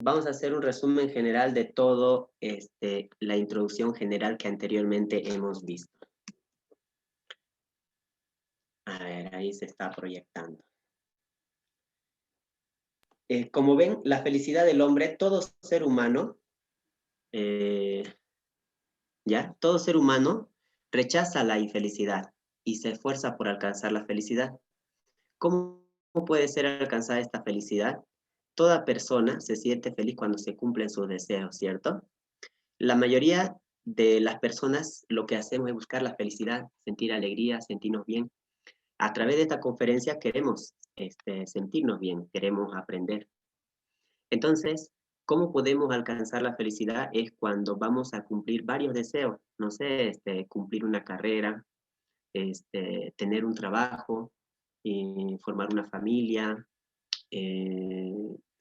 Vamos a hacer un resumen general de todo la introducción general que anteriormente hemos visto. A ver, ahí se está proyectando. Como ven, la felicidad del hombre, todo ser humano, todo ser humano rechaza la infelicidad y se esfuerza por alcanzar la felicidad. ¿Cómo puede ser alcanzar esta felicidad? Toda persona se siente feliz cuando se cumplen sus deseos, ¿cierto? La mayoría de las personas lo que hacemos es buscar la felicidad, sentir alegría, sentirnos bien. A través de esta conferencia queremos sentirnos bien, queremos aprender. Entonces, ¿cómo podemos alcanzar la felicidad? Es cuando vamos a cumplir varios deseos, no sé, cumplir una carrera, tener un trabajo, formar una familia.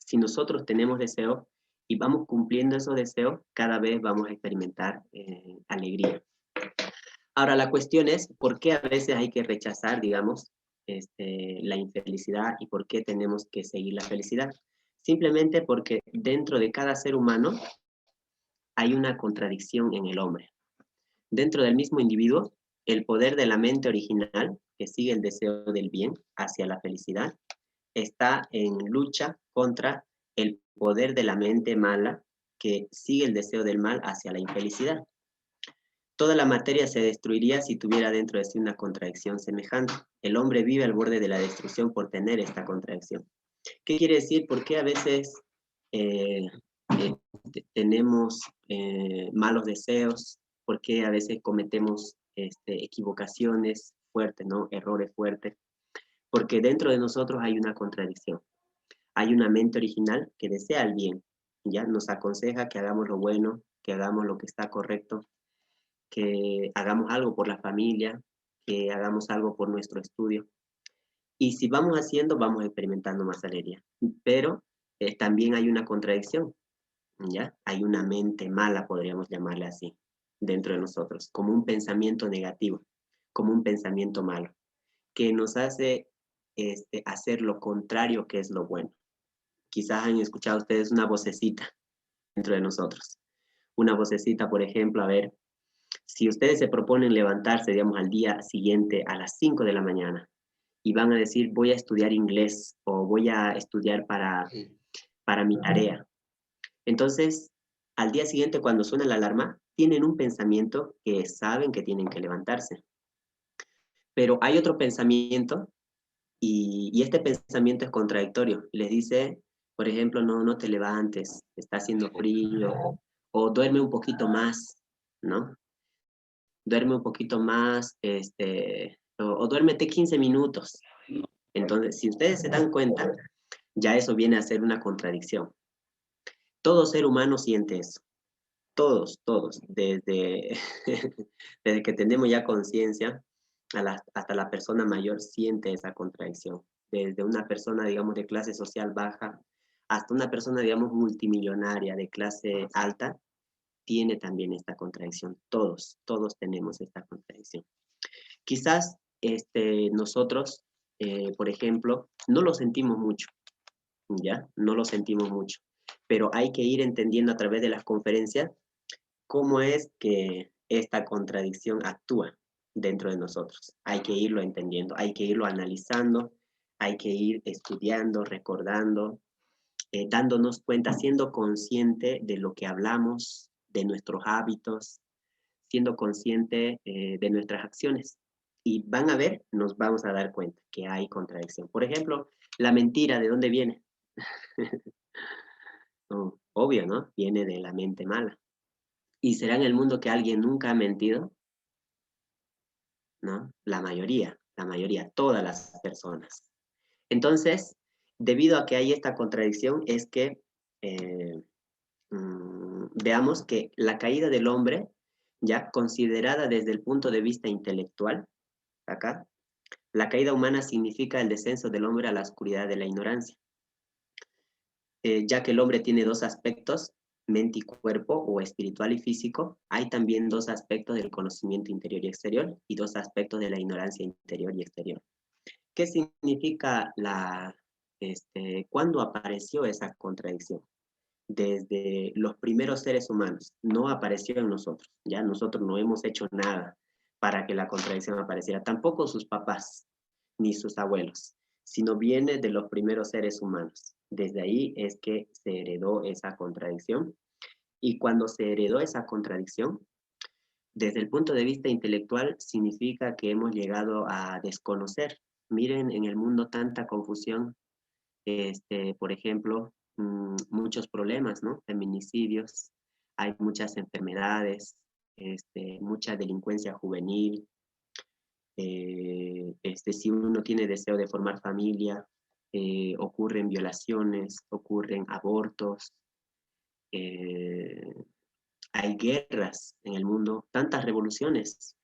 Si nosotros tenemos deseos y vamos cumpliendo esos deseos, cada vez vamos a experimentar alegría. Ahora, la cuestión es, ¿por qué a veces hay que rechazar, digamos, la infelicidad y por qué tenemos que seguir la felicidad? Simplemente porque dentro de cada ser humano hay una contradicción en el hombre. Dentro del mismo individuo, el poder de la mente original, que sigue el deseo del bien hacia la felicidad, está en lucha contra el poder de la mente mala, que sigue el deseo del mal hacia la infelicidad. Toda la materia se destruiría si tuviera dentro de sí una contradicción semejante. El hombre vive al borde de la destrucción por tener esta contradicción. ¿Qué quiere decir? ¿Por qué a veces eh, tenemos malos deseos? ¿Por qué a veces cometemos equivocaciones fuertes, ¿no? Errores fuertes? Porque dentro de nosotros hay una contradicción. Hay una mente original que desea el bien, ¿ya? Nos aconseja que hagamos lo bueno, que hagamos lo que está correcto, que hagamos algo por la familia, que hagamos algo por nuestro estudio. Y si vamos haciendo, vamos experimentando más alegría. Pero también hay una contradicción, ¿ya? Hay una mente mala, podríamos llamarle así, dentro de nosotros, como un pensamiento negativo, como un pensamiento malo, que nos hace hacer lo contrario que es lo bueno. Quizás han escuchado ustedes una vocecita dentro de nosotros. Una vocecita, por ejemplo, a ver, si ustedes se proponen levantarse, digamos, al día siguiente a las 5 de la mañana y van a decir, voy a estudiar inglés o voy a estudiar para mi tarea. Entonces, al día siguiente, cuando suena la alarma, tienen un pensamiento que saben que tienen que levantarse. Pero hay otro pensamiento y este pensamiento es contradictorio. Les dice, por ejemplo, no te levantes, está haciendo frío, o duerme un poquito más, ¿no? Duerme un poquito más, o duérmete 15 minutos. Entonces, si ustedes se dan cuenta, ya eso viene a ser una contradicción. Todo ser humano siente eso. Todos, desde, desde que tenemos ya conciencia, hasta la persona mayor siente esa contradicción. Desde una persona, digamos, de clase social baja, hasta una persona, digamos, multimillonaria de clase alta, tiene también esta contradicción. Todos tenemos esta contradicción. Quizás nosotros, por ejemplo, no lo sentimos mucho, ¿ya? No lo sentimos mucho, pero hay que ir entendiendo a través de las conferencias cómo es que esta contradicción actúa dentro de nosotros. Hay que irlo entendiendo, hay que irlo analizando, hay que ir estudiando, recordando, dándonos cuenta, siendo consciente de lo que hablamos, de nuestros hábitos, siendo consciente de nuestras acciones. Y van a ver, nos vamos a dar cuenta que hay contradicción. Por ejemplo, la mentira, ¿de dónde viene? No, obvio, ¿no? Viene de la mente mala. ¿Y será en el mundo que alguien nunca ha mentido? ¿No? La mayoría, todas las personas. Entonces, debido a que hay esta contradicción, es que veamos que la caída del hombre, ya considerada desde el punto de vista intelectual, acá, la caída humana significa el descenso del hombre a la oscuridad de la ignorancia, ya que el hombre tiene dos aspectos, mente y cuerpo, o espiritual y físico. Hay también dos aspectos del conocimiento interior y exterior, y dos aspectos de la ignorancia interior y exterior. ¿Qué significa cuándo apareció esa contradicción? desde los primeros seres humanos, no apareció en nosotros, ya nosotros no hemos hecho nada para que la contradicción apareciera, tampoco sus papás ni sus abuelos, sino viene de los primeros seres humanos. Desde ahí es que se heredó esa contradicción, y cuando se heredó esa contradicción, desde el punto de vista intelectual, significa que hemos llegado a desconocer. Miren en el mundo tanta confusión, por ejemplo, muchos problemas, ¿no? Feminicidios, hay muchas enfermedades, mucha delincuencia juvenil, si uno tiene deseo de formar familia, ocurren violaciones, ocurren abortos, hay guerras en el mundo, tantas revoluciones,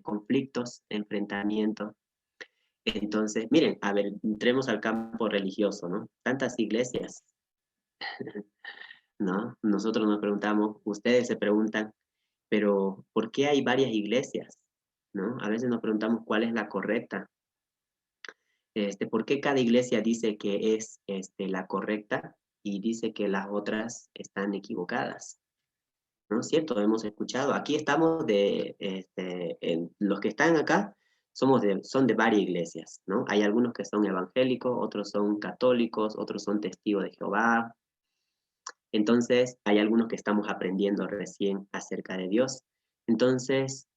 conflictos, enfrentamientos. Entonces, miren, a ver, entremos al campo religioso, ¿no? Tantas iglesias, ¿no? Nosotros nos preguntamos, ustedes se preguntan, pero ¿por qué hay varias iglesias? ¿No? A veces nos preguntamos cuál es la correcta. ¿Por qué cada iglesia dice que es la correcta y dice que las otras están equivocadas? ¿No es cierto? Hemos escuchado, aquí estamos los que están acá son de varias iglesias, ¿no? Hay algunos que son evangélicos, otros son católicos, otros son testigos de Jehová. Entonces, hay algunos que estamos aprendiendo recién acerca de Dios. Entonces,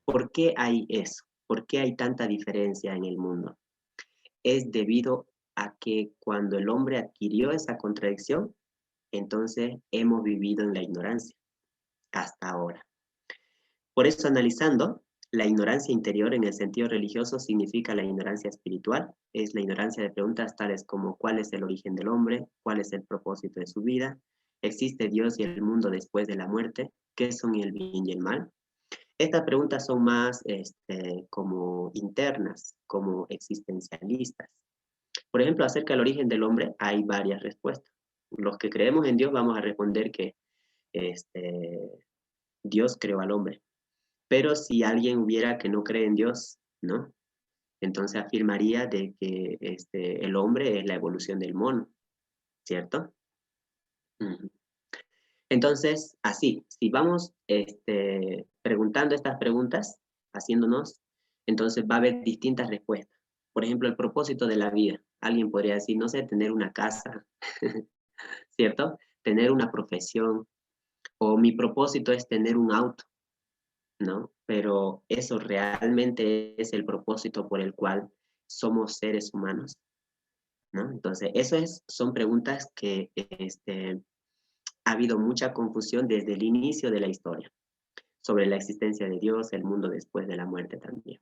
¿por qué hay eso? ¿Por qué hay tanta diferencia en el mundo? Es debido a que cuando el hombre adquirió esa contradicción, entonces hemos vivido en la ignorancia hasta ahora. Por eso, analizando, la ignorancia interior en el sentido religioso significa la ignorancia espiritual, es la ignorancia de preguntas tales como ¿cuál es el origen del hombre? ¿Cuál es el propósito de su vida? ¿Existe Dios y el mundo después de la muerte? ¿Qué son el bien y el mal? Estas preguntas son más como internas, como existencialistas. Por ejemplo, acerca del origen del hombre hay varias respuestas. Los que creemos en Dios vamos a responder que Dios creó al hombre. Pero si alguien hubiera que no cree en Dios, ¿no? Entonces afirmaría de que el hombre es la evolución del mono, ¿cierto? Entonces, así, si vamos preguntando estas preguntas, haciéndonos, entonces va a haber distintas respuestas. Por ejemplo, el propósito de la vida. Alguien podría decir, no sé, tener una casa, ¿cierto? Tener una profesión, o mi propósito es tener un auto, ¿no? Pero eso realmente es el propósito por el cual somos seres humanos, ¿no? Entonces, son preguntas que ha habido mucha confusión desde el inicio de la historia sobre la existencia de Dios, el mundo después de la muerte también.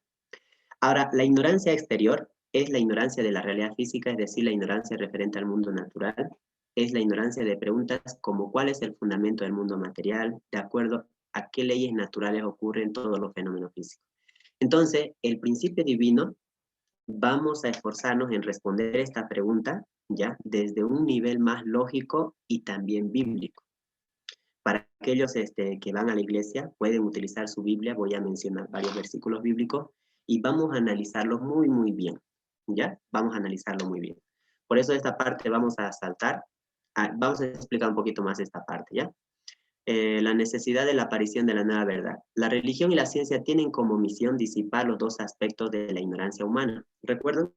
Ahora, la ignorancia exterior es la ignorancia de la realidad física, es decir, la ignorancia referente al mundo natural, es la ignorancia de preguntas como cuál es el fundamento del mundo material, de acuerdo a qué leyes naturales ocurren todos los fenómenos físicos. Entonces, el principio divino, vamos a esforzarnos en responder esta pregunta, ¿ya? Desde un nivel más lógico y también bíblico. Para aquellos que van a la iglesia, pueden utilizar su Biblia, voy a mencionar varios versículos bíblicos, y vamos a analizarlos muy, muy bien, ¿ya? Vamos a analizarlo muy bien. Por eso esta parte vamos a saltar, vamos a explicar un poquito más esta parte, ¿ya? La necesidad de la aparición de la nueva verdad. La religión y la ciencia tienen como misión disipar los dos aspectos de la ignorancia humana. ¿Recuerdan?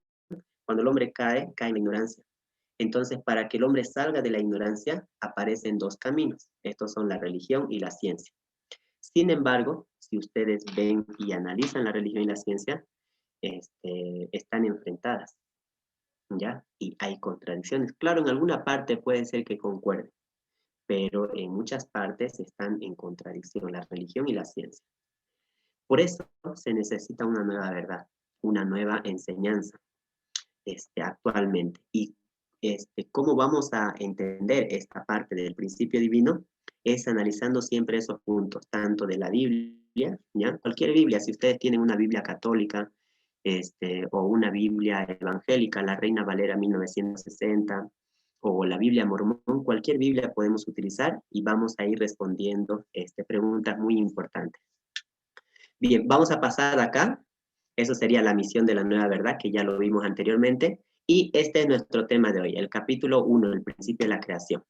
Cuando el hombre cae en la ignorancia. Entonces, para que el hombre salga de la ignorancia, aparecen dos caminos. Estos son la religión y la ciencia. Sin embargo, si ustedes ven y analizan la religión y la ciencia, están enfrentadas, ¿ya? Y hay contradicciones. Claro, en alguna parte puede ser que concuerden, pero en muchas partes están en contradicción la religión y la ciencia. Por eso se necesita una nueva verdad, una nueva enseñanza actualmente. Y cómo vamos a entender esta parte del principio divino es analizando siempre esos puntos, tanto de la Biblia, ¿ya? Cualquier Biblia, si ustedes tienen una Biblia católica o una Biblia evangélica, la Reina Valera 1960, o la Biblia mormón, cualquier Biblia podemos utilizar y vamos a ir respondiendo preguntas muy importantes. Bien, vamos a pasar acá. Eso sería la misión de la nueva verdad, que ya lo vimos anteriormente. Y este es nuestro tema de hoy, el capítulo 1, el principio de la creación.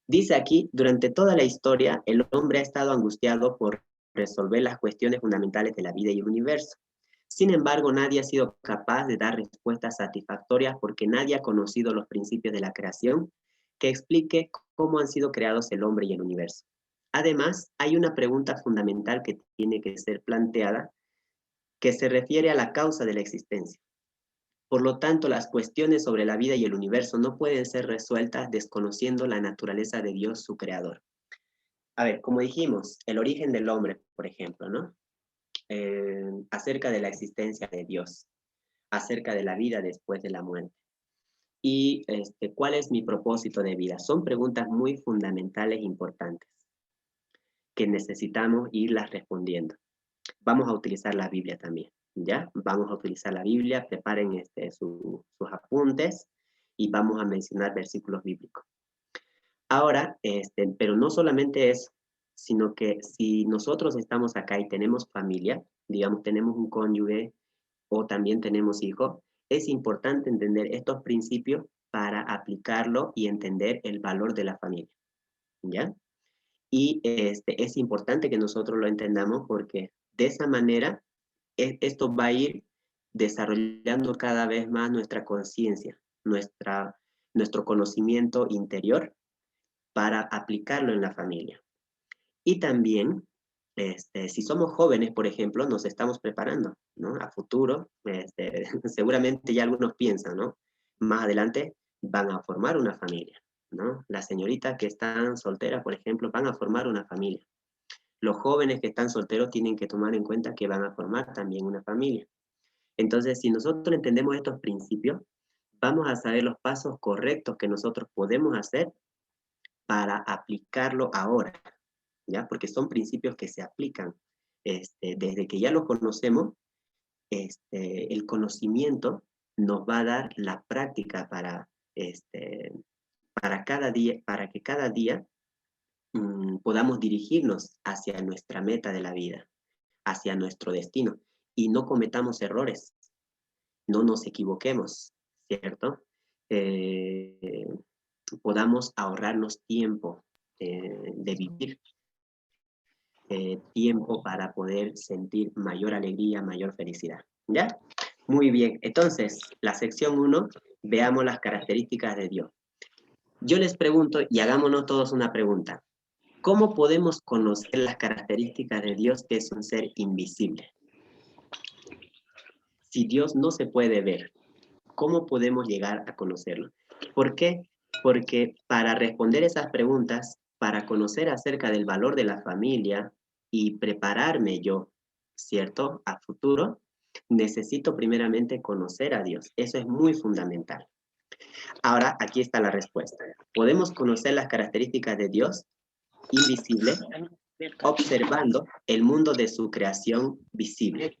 Dice aquí, durante toda la historia, el hombre ha estado angustiado por resolver las cuestiones fundamentales de la vida y el universo. Sin embargo, nadie ha sido capaz de dar respuestas satisfactorias porque nadie ha conocido los principios de la creación que explique cómo han sido creados el hombre y el universo. Además, hay una pregunta fundamental que tiene que ser planteada que se refiere a la causa de la existencia. Por lo tanto, las cuestiones sobre la vida y el universo no pueden ser resueltas desconociendo la naturaleza de Dios, su creador. A ver, como dijimos, el origen del hombre, por ejemplo, ¿no? Acerca de la existencia de Dios, acerca de la vida después de la muerte. Y ¿cuál es mi propósito de vida? Son preguntas muy fundamentales e importantes que necesitamos irlas respondiendo. Vamos a utilizar la Biblia también, ¿ya? Vamos a utilizar la Biblia, preparen sus apuntes y vamos a mencionar versículos bíblicos. Ahora, pero no solamente eso, sino que si nosotros estamos acá y tenemos familia, digamos, tenemos un cónyuge o también tenemos hijos, es importante entender estos principios para aplicarlo y entender el valor de la familia, ¿ya? Y es importante que nosotros lo entendamos porque de esa manera esto va a ir desarrollando cada vez más nuestra conciencia, nuestro conocimiento interior para aplicarlo en la familia. Y también, si somos jóvenes, por ejemplo, nos estamos preparando, ¿no? A futuro, seguramente ya algunos piensan, ¿no? Más adelante van a formar una familia, ¿no? Las señoritas que están solteras, por ejemplo, van a formar una familia. Los jóvenes que están solteros tienen que tomar en cuenta que van a formar también una familia. Entonces, si nosotros entendemos estos principios, vamos a saber los pasos correctos que nosotros podemos hacer para aplicarlo ahora, ¿ya? Porque son principios que se aplican. Desde que ya los conocemos, el conocimiento nos va a dar la práctica para cada día, para que cada día podamos dirigirnos hacia nuestra meta de la vida, hacia nuestro destino, y no cometamos errores, no nos equivoquemos, ¿cierto? Podamos ahorrarnos tiempo de vivir, tiempo para poder sentir mayor alegría, mayor felicidad, ¿ya? Muy bien, entonces, la sección 1, veamos las características de Dios. Yo les pregunto, y hagámonos todos una pregunta, ¿cómo podemos conocer las características de Dios, que es un ser invisible? Si Dios no se puede ver, ¿cómo podemos llegar a conocerlo? ¿Por qué? Porque para responder esas preguntas, para conocer acerca del valor de la familia y prepararme yo, ¿cierto?, a futuro, necesito primeramente conocer a Dios. Eso es muy fundamental. Ahora, aquí está la respuesta. Podemos conocer las características de Dios invisible observando el mundo de su creación visible.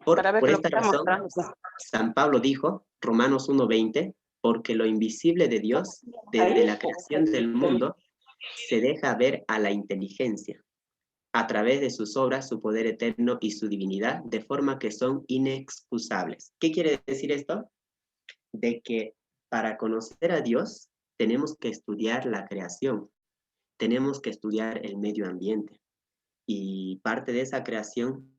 Por esta razón, San Pablo dijo, Romanos 1:20, porque lo invisible de Dios, desde la creación del mundo, se deja ver a la inteligencia, a través de sus obras, su poder eterno y su divinidad, de forma que son inexcusables. ¿Qué quiere decir esto? De que para conocer a Dios tenemos que estudiar la creación, tenemos que estudiar el medio ambiente, y parte de esa creación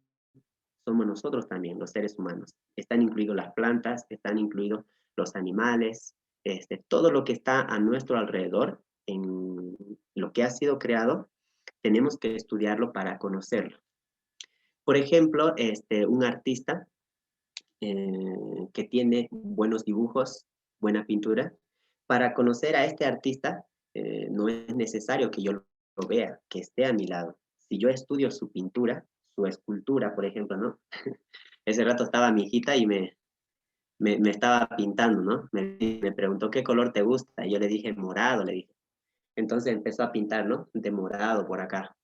somos nosotros también, los seres humanos. Están incluidos las plantas, están incluidos los animales, todo lo que está a nuestro alrededor, en lo que ha sido creado, tenemos que estudiarlo para conocerlo. Por ejemplo, un artista que tiene buenos dibujos, buena pintura, para conocer a este artista no es necesario que yo lo vea, que esté a mi lado. Si yo estudio su pintura, su escultura, por ejemplo, ¿no? Ese rato estaba mi hijita y me estaba pintando, ¿no? Me preguntó qué color te gusta, y yo le dije morado, le dije. Entonces empezó a pintar, ¿no? De morado por acá.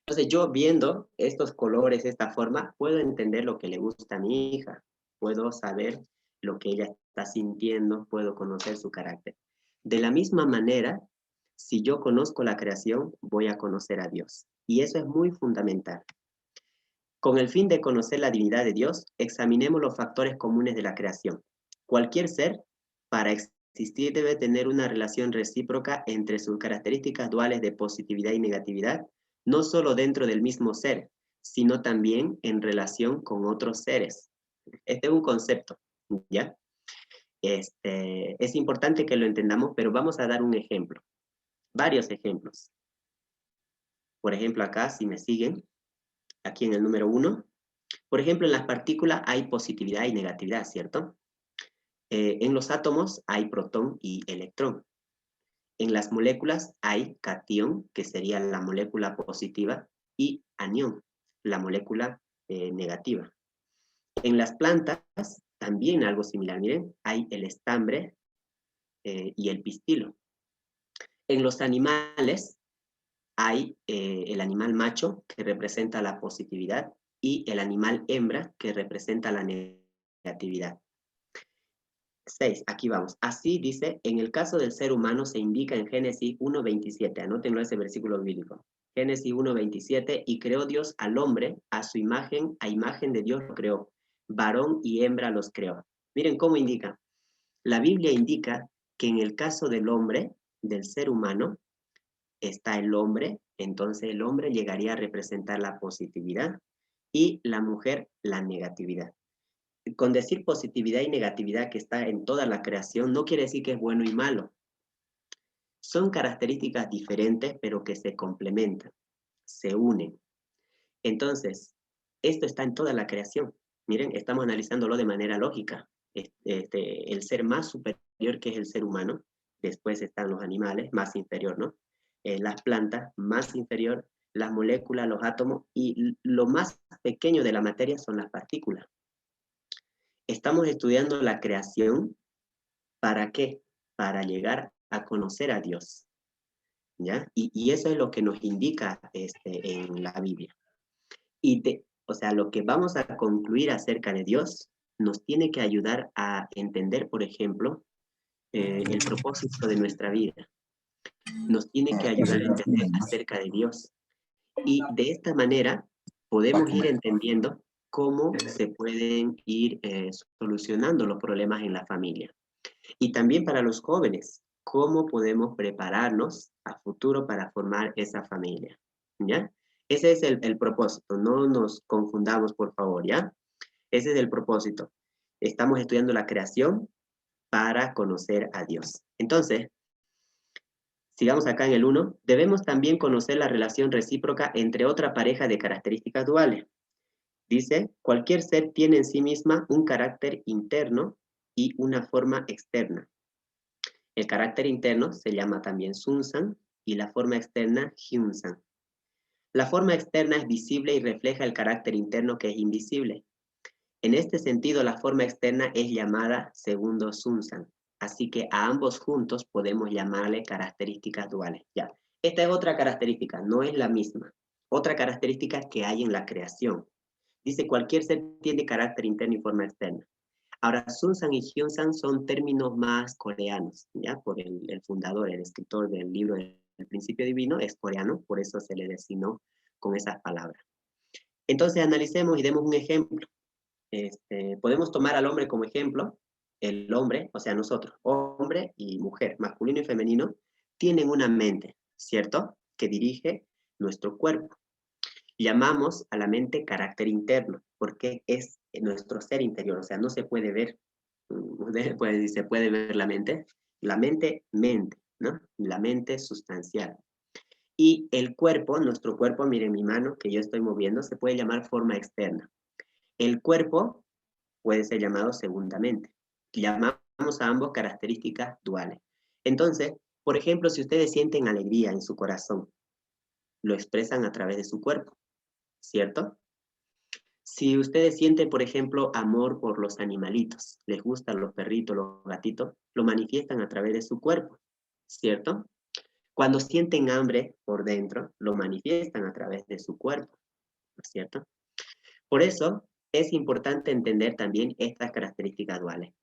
Entonces yo viendo estos colores, esta forma, puedo entender lo que le gusta a mi hija, puedo saber lo que ella está sintiendo, puedo conocer su carácter. De la misma manera, si yo conozco la creación, voy a conocer a Dios. Y eso es muy fundamental. Con el fin de conocer la divinidad de Dios, examinemos los factores comunes de la creación. Cualquier ser, para existir, debe tener una relación recíproca entre sus características duales de positividad y negatividad, no solo dentro del mismo ser, sino también en relación con otros seres. Este es un concepto, ¿ya? Es importante que lo entendamos, pero vamos a dar un ejemplo, varios ejemplos. Por ejemplo, acá, si me siguen, aquí en el número 1, por ejemplo, en las partículas hay positividad y negatividad, ¿cierto? En los átomos hay protón y electrón. En las moléculas hay cation, que sería la molécula positiva, y anión, la molécula negativa. En las plantas también algo similar, miren, hay el estambre y el pistilo. En los animales hay el animal macho, que representa la positividad, y el animal hembra, que representa la negatividad. 6, aquí vamos. Así dice, en el caso del ser humano se indica en Génesis 1:27, anótenlo ese versículo bíblico. Génesis 1:27, y creó Dios al hombre, a su imagen, a imagen de Dios lo creó, varón y hembra los creó. Miren cómo indica. La Biblia indica que en el caso del hombre, del ser humano, está el hombre, entonces el hombre llegaría a representar la positividad y la mujer la negatividad. Con decir positividad y negatividad que está en toda la creación, no quiere decir que es bueno y malo. Son características diferentes, pero que se complementan, se unen. Entonces, esto está en toda la creación. Miren, estamos analizándolo de manera lógica. El ser más superior, que es el ser humano, después están los animales, más inferior, ¿no? Las plantas, más inferior, las moléculas, los átomos, y lo más pequeño de la materia son las partículas. Estamos estudiando la creación, ¿para qué? Para llegar a conocer a Dios, ¿ya? Y eso es lo que nos indica en la Biblia. O sea, lo que vamos a concluir acerca de Dios nos tiene que ayudar a entender, por ejemplo, el propósito de nuestra vida. Nos tiene que ayudar a entender acerca de Dios. Y de esta manera podemos ir entendiendo cómo se pueden ir solucionando los problemas en la familia. Y también para los jóvenes, cómo podemos prepararnos a futuro para formar esa familia, ¿ya? Ese es el propósito, no nos confundamos, por favor, ¿ya? Ese es el propósito. Estamos estudiando la creación para conocer a Dios. Entonces, sigamos acá en el 1. Debemos también conocer la relación recíproca entre otra pareja de características duales. Dice, cualquier ser tiene en sí misma un carácter interno y una forma externa. El carácter interno se llama también Sunsan y la forma externa Hyunsan. La forma externa es visible y refleja el carácter interno, que es invisible. En este sentido, la forma externa es llamada segundo Sunsan. Así que a ambos juntos podemos llamarle características duales. Ya. Esta es otra característica, no es la misma. Otra característica que hay en la creación. Dice, cualquier ser tiene carácter interno y forma externa. Ahora, Sunsan y Hyunsan son términos más coreanos, ¿ya? Por el fundador, el escritor del libro El Principio Divino, es coreano, por eso se le designó con esas palabras. Entonces, analicemos y demos un ejemplo. Podemos tomar al hombre como ejemplo. El hombre, o sea, nosotros, hombre y mujer, masculino y femenino, tienen una mente, ¿cierto? Que dirige nuestro cuerpo. Llamamos a la mente carácter interno, porque es nuestro ser interior, o sea, no se puede ver, pues, se puede ver la mente, ¿no? La mente sustancial. Y el cuerpo, nuestro cuerpo, miren mi mano que yo estoy moviendo, se puede llamar forma externa. El cuerpo puede ser llamado segunda mente. Llamamos a ambos características duales. Entonces, por ejemplo, si ustedes sienten alegría en su corazón, lo expresan a través de su cuerpo, ¿cierto? Si ustedes sienten, por ejemplo, amor por los animalitos, les gustan los perritos, los gatitos, lo manifiestan a través de su cuerpo, ¿cierto? Cuando sienten hambre por dentro, lo manifiestan a través de su cuerpo, ¿no es cierto? Por eso es importante entender también estas características duales.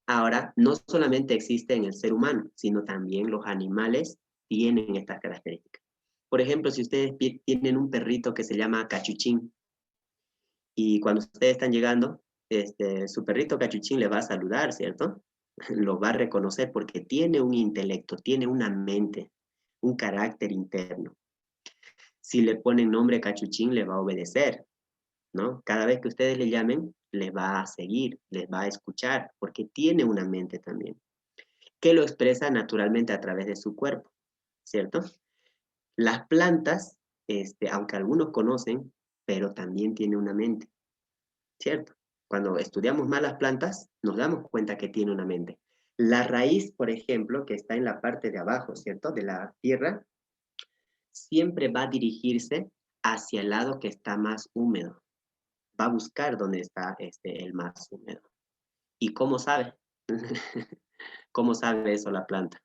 Ahora, no solamente existe en el ser humano, sino también los animales tienen estas características. Por ejemplo, si ustedes tienen un perrito que se llama cachuchín, Y cuando ustedes están llegando, su perrito cachuchín le va a saludar, ¿cierto? Lo va a reconocer porque tiene un intelecto, tiene una mente, un carácter interno. Si le ponen nombre cachuchín, le va a obedecer, ¿no? Cada vez que ustedes le llamen, les va a seguir, les va a escuchar, porque tiene una mente también, que lo expresa naturalmente a través de su cuerpo, ¿cierto? Las plantas, aunque algunos conocen, pero también tiene una mente, ¿cierto? Cuando estudiamos más las plantas, nos damos cuenta que tiene una mente. La raíz, por ejemplo, que está en la parte de abajo, ¿cierto? De la tierra, siempre va a dirigirse hacia el lado que está más húmedo. Va a buscar dónde está el más húmedo. ¿Y cómo sabe? ¿Cómo sabe eso la planta?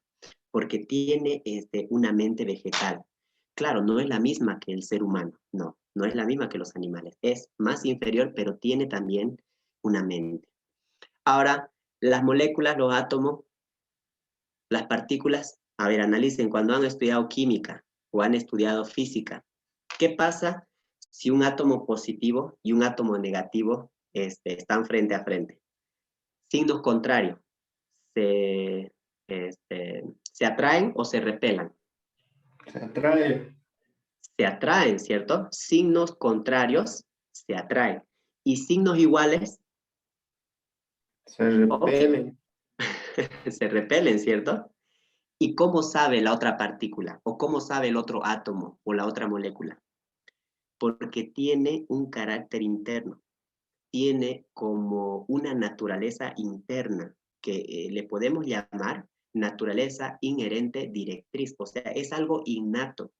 Porque tiene una mente vegetal. Claro, no es la misma que el ser humano, no es la misma que los animales. Es más inferior, pero tiene también una mente. Ahora, las moléculas, los átomos, las partículas, a ver, analicen, cuando han estudiado química o han estudiado física, ¿qué pasa si un átomo positivo y un átomo negativo están frente a frente? Signos contrarios, se, se atraen o se repelan. Se atrae. Se atraen, ¿cierto? Signos contrarios se atraen. Y signos iguales Se repelen. se repelen, ¿cierto? ¿Y cómo sabe la otra partícula? ¿O cómo sabe el otro átomo o la otra molécula? Porque tiene un carácter interno, tiene como una naturaleza interna que le podemos llamar naturaleza inherente directriz, o sea, es algo innato,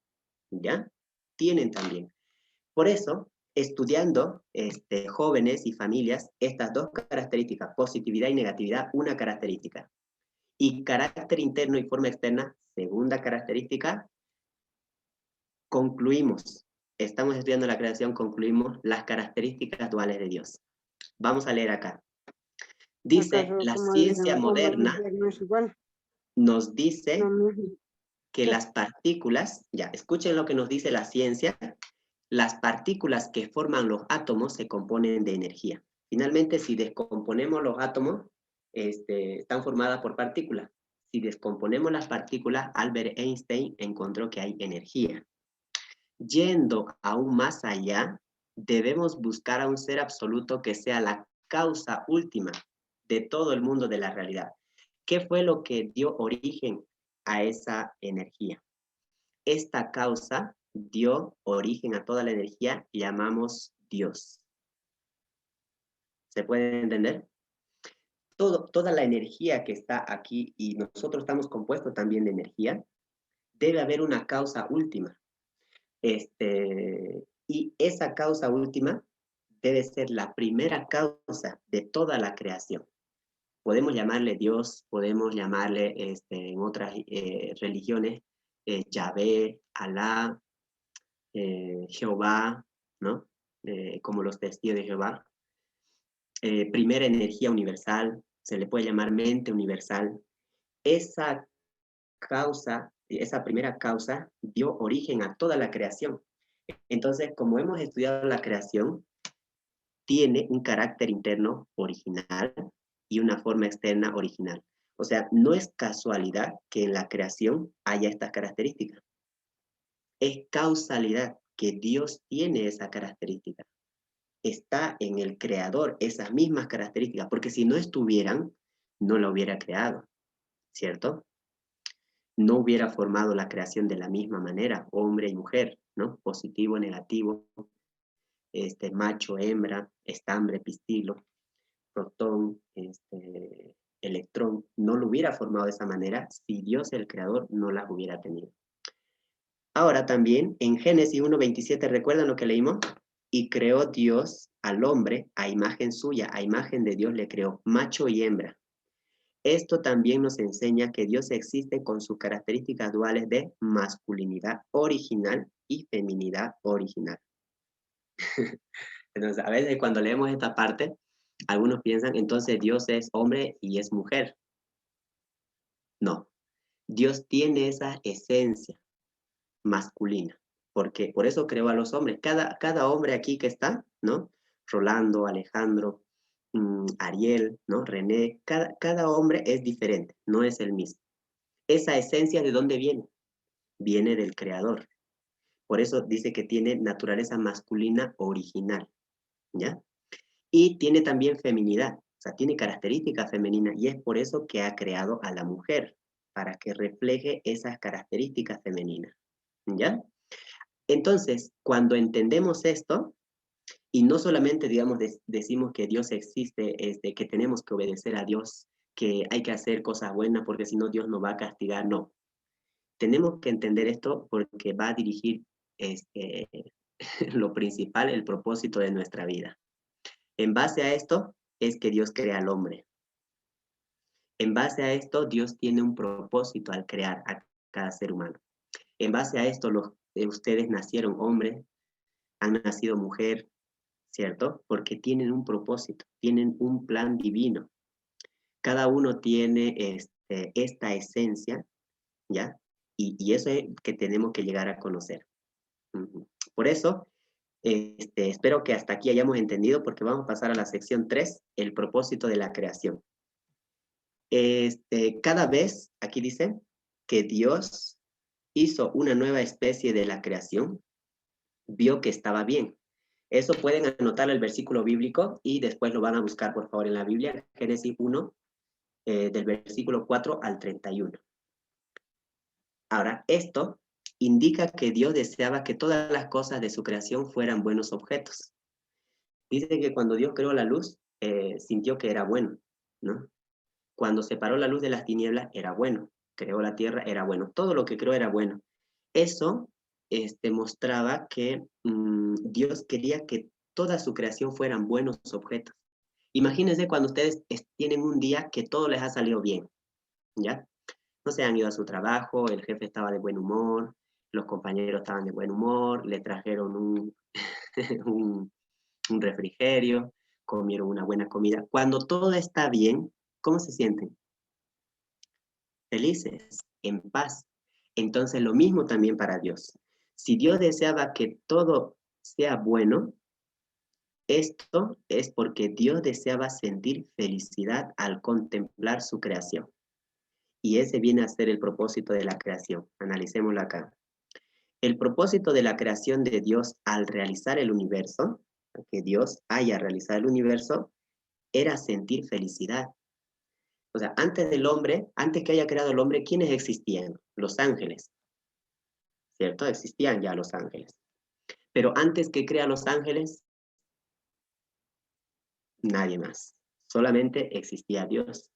¿ya? Tienen también. Por eso, estudiando jóvenes y familias, estas dos características, positividad y negatividad, una característica. Y carácter interno y forma externa, segunda característica, concluimos, estamos estudiando la creación, concluimos las características duales de Dios. Vamos a leer acá. Dice, ¿Acaso, la como ciencia dicen, hombre y moderna mujer no es igual? nos dice No mismo. que las partículas, ya, escuchen lo que nos dice la ciencia, las partículas que forman los átomos se componen de energía. Finalmente, si descomponemos los átomos, están formadas por partículas. Si descomponemos las partículas, Albert Einstein encontró que hay energía. Yendo aún más allá, debemos buscar a un ser absoluto que sea la causa última de todo el mundo de la realidad. ¿Qué fue lo que dio origen a esa energía? Esta causa dio origen a toda la energía y llamamos Dios. ¿Se puede entender? Toda la energía que está aquí, y nosotros estamos compuestos también de energía, debe haber una causa última. Y esa causa última debe ser la primera causa de toda la creación. Podemos llamarle Dios, podemos llamarle en otras religiones Yahvé, Alá, Jehová, ¿no? Como los testigos de Jehová. Primera energía universal, se le puede llamar mente universal. Esa causa, esa primera causa dio origen a toda la creación. Entonces, como hemos estudiado la creación, tiene un carácter interno original y una forma externa original. O sea, no es casualidad que en la creación haya estas características. Es causalidad que Dios tiene esa característica. Está en el creador esas mismas características, porque si no estuvieran, no la hubiera creado, ¿cierto? No hubiera formado la creación de la misma manera, hombre y mujer, ¿no? Positivo, negativo, macho, hembra, estambre, pistilo, protón, electrón, no lo hubiera formado de esa manera si Dios el creador no las hubiera tenido. Ahora también en Génesis 1:27, ¿recuerdan lo que leímos? Y creó Dios al hombre a imagen suya, a imagen de Dios le creó, macho y hembra. Esto también nos enseña que Dios existe con sus características duales de masculinidad original y feminidad original. Entonces, a veces cuando leemos esta parte, algunos piensan, entonces Dios es hombre y es mujer. No, Dios tiene esa esencia masculina, porque por eso creó a los hombres. Cada hombre aquí que está, ¿no? Rolando, Alejandro, Ariel, ¿no? René, cada hombre es diferente, no es el mismo. Esa esencia, ¿de dónde viene? Viene del Creador. Por eso dice que tiene naturaleza masculina original, ¿ya? Y tiene también feminidad, o sea, tiene características femeninas, y es por eso que ha creado a la mujer, para que refleje esas características femeninas, ¿ya? Entonces, cuando entendemos esto, y no solamente, digamos, decimos que Dios existe, que tenemos que obedecer a Dios, que hay que hacer cosas buenas porque si no Dios nos va a castigar, no. Tenemos que entender esto porque va a dirigir lo principal, el propósito de nuestra vida. En base a esto es que Dios crea al hombre. En base a esto, Dios tiene un propósito al crear a cada ser humano. En base a esto, ustedes nacieron hombres, han nacido mujer, ¿cierto? Porque tienen un propósito, tienen un plan divino. Cada uno tiene esta esencia, ¿ya? Y eso es que tenemos que llegar a conocer. Por eso, espero que hasta aquí hayamos entendido, porque vamos a pasar a la sección 3, el propósito de la creación. Cada vez, aquí dice, que Dios hizo una nueva especie de la creación, vio que estaba bien. Eso pueden anotar el versículo bíblico y después lo van a buscar, por favor, en la Biblia, Génesis 1, del versículo 4 al 31. Ahora, esto indica que Dios deseaba que todas las cosas de su creación fueran buenos objetos. Dice que cuando Dios creó la luz, sintió que era bueno, ¿no? Cuando separó la luz de las tinieblas, era bueno. Creó la tierra, era bueno. Todo lo que creó era bueno. Eso mostraba que Dios quería que toda su creación fueran buenos objetos. Imagínense cuando ustedes tienen un día que todo les ha salido bien, ¿ya? No se han ido a su trabajo, el jefe estaba de buen humor, los compañeros estaban de buen humor, le trajeron un refrigerio, comieron una buena comida. Cuando todo está bien, ¿cómo se sienten? Felices, en paz. Entonces lo mismo también para Dios. Si Dios deseaba que todo sea bueno, esto es porque Dios deseaba sentir felicidad al contemplar su creación. Y ese viene a ser el propósito de la creación. Analicémoslo acá. El propósito de la creación de Dios al realizar el universo, que Dios haya realizado el universo, era sentir felicidad. O sea, antes del hombre, antes que haya creado el hombre, ¿quiénes existían? Los ángeles, ¿cierto? Existían ya los ángeles. Pero antes que crea los ángeles, nadie más. Solamente existía Dios.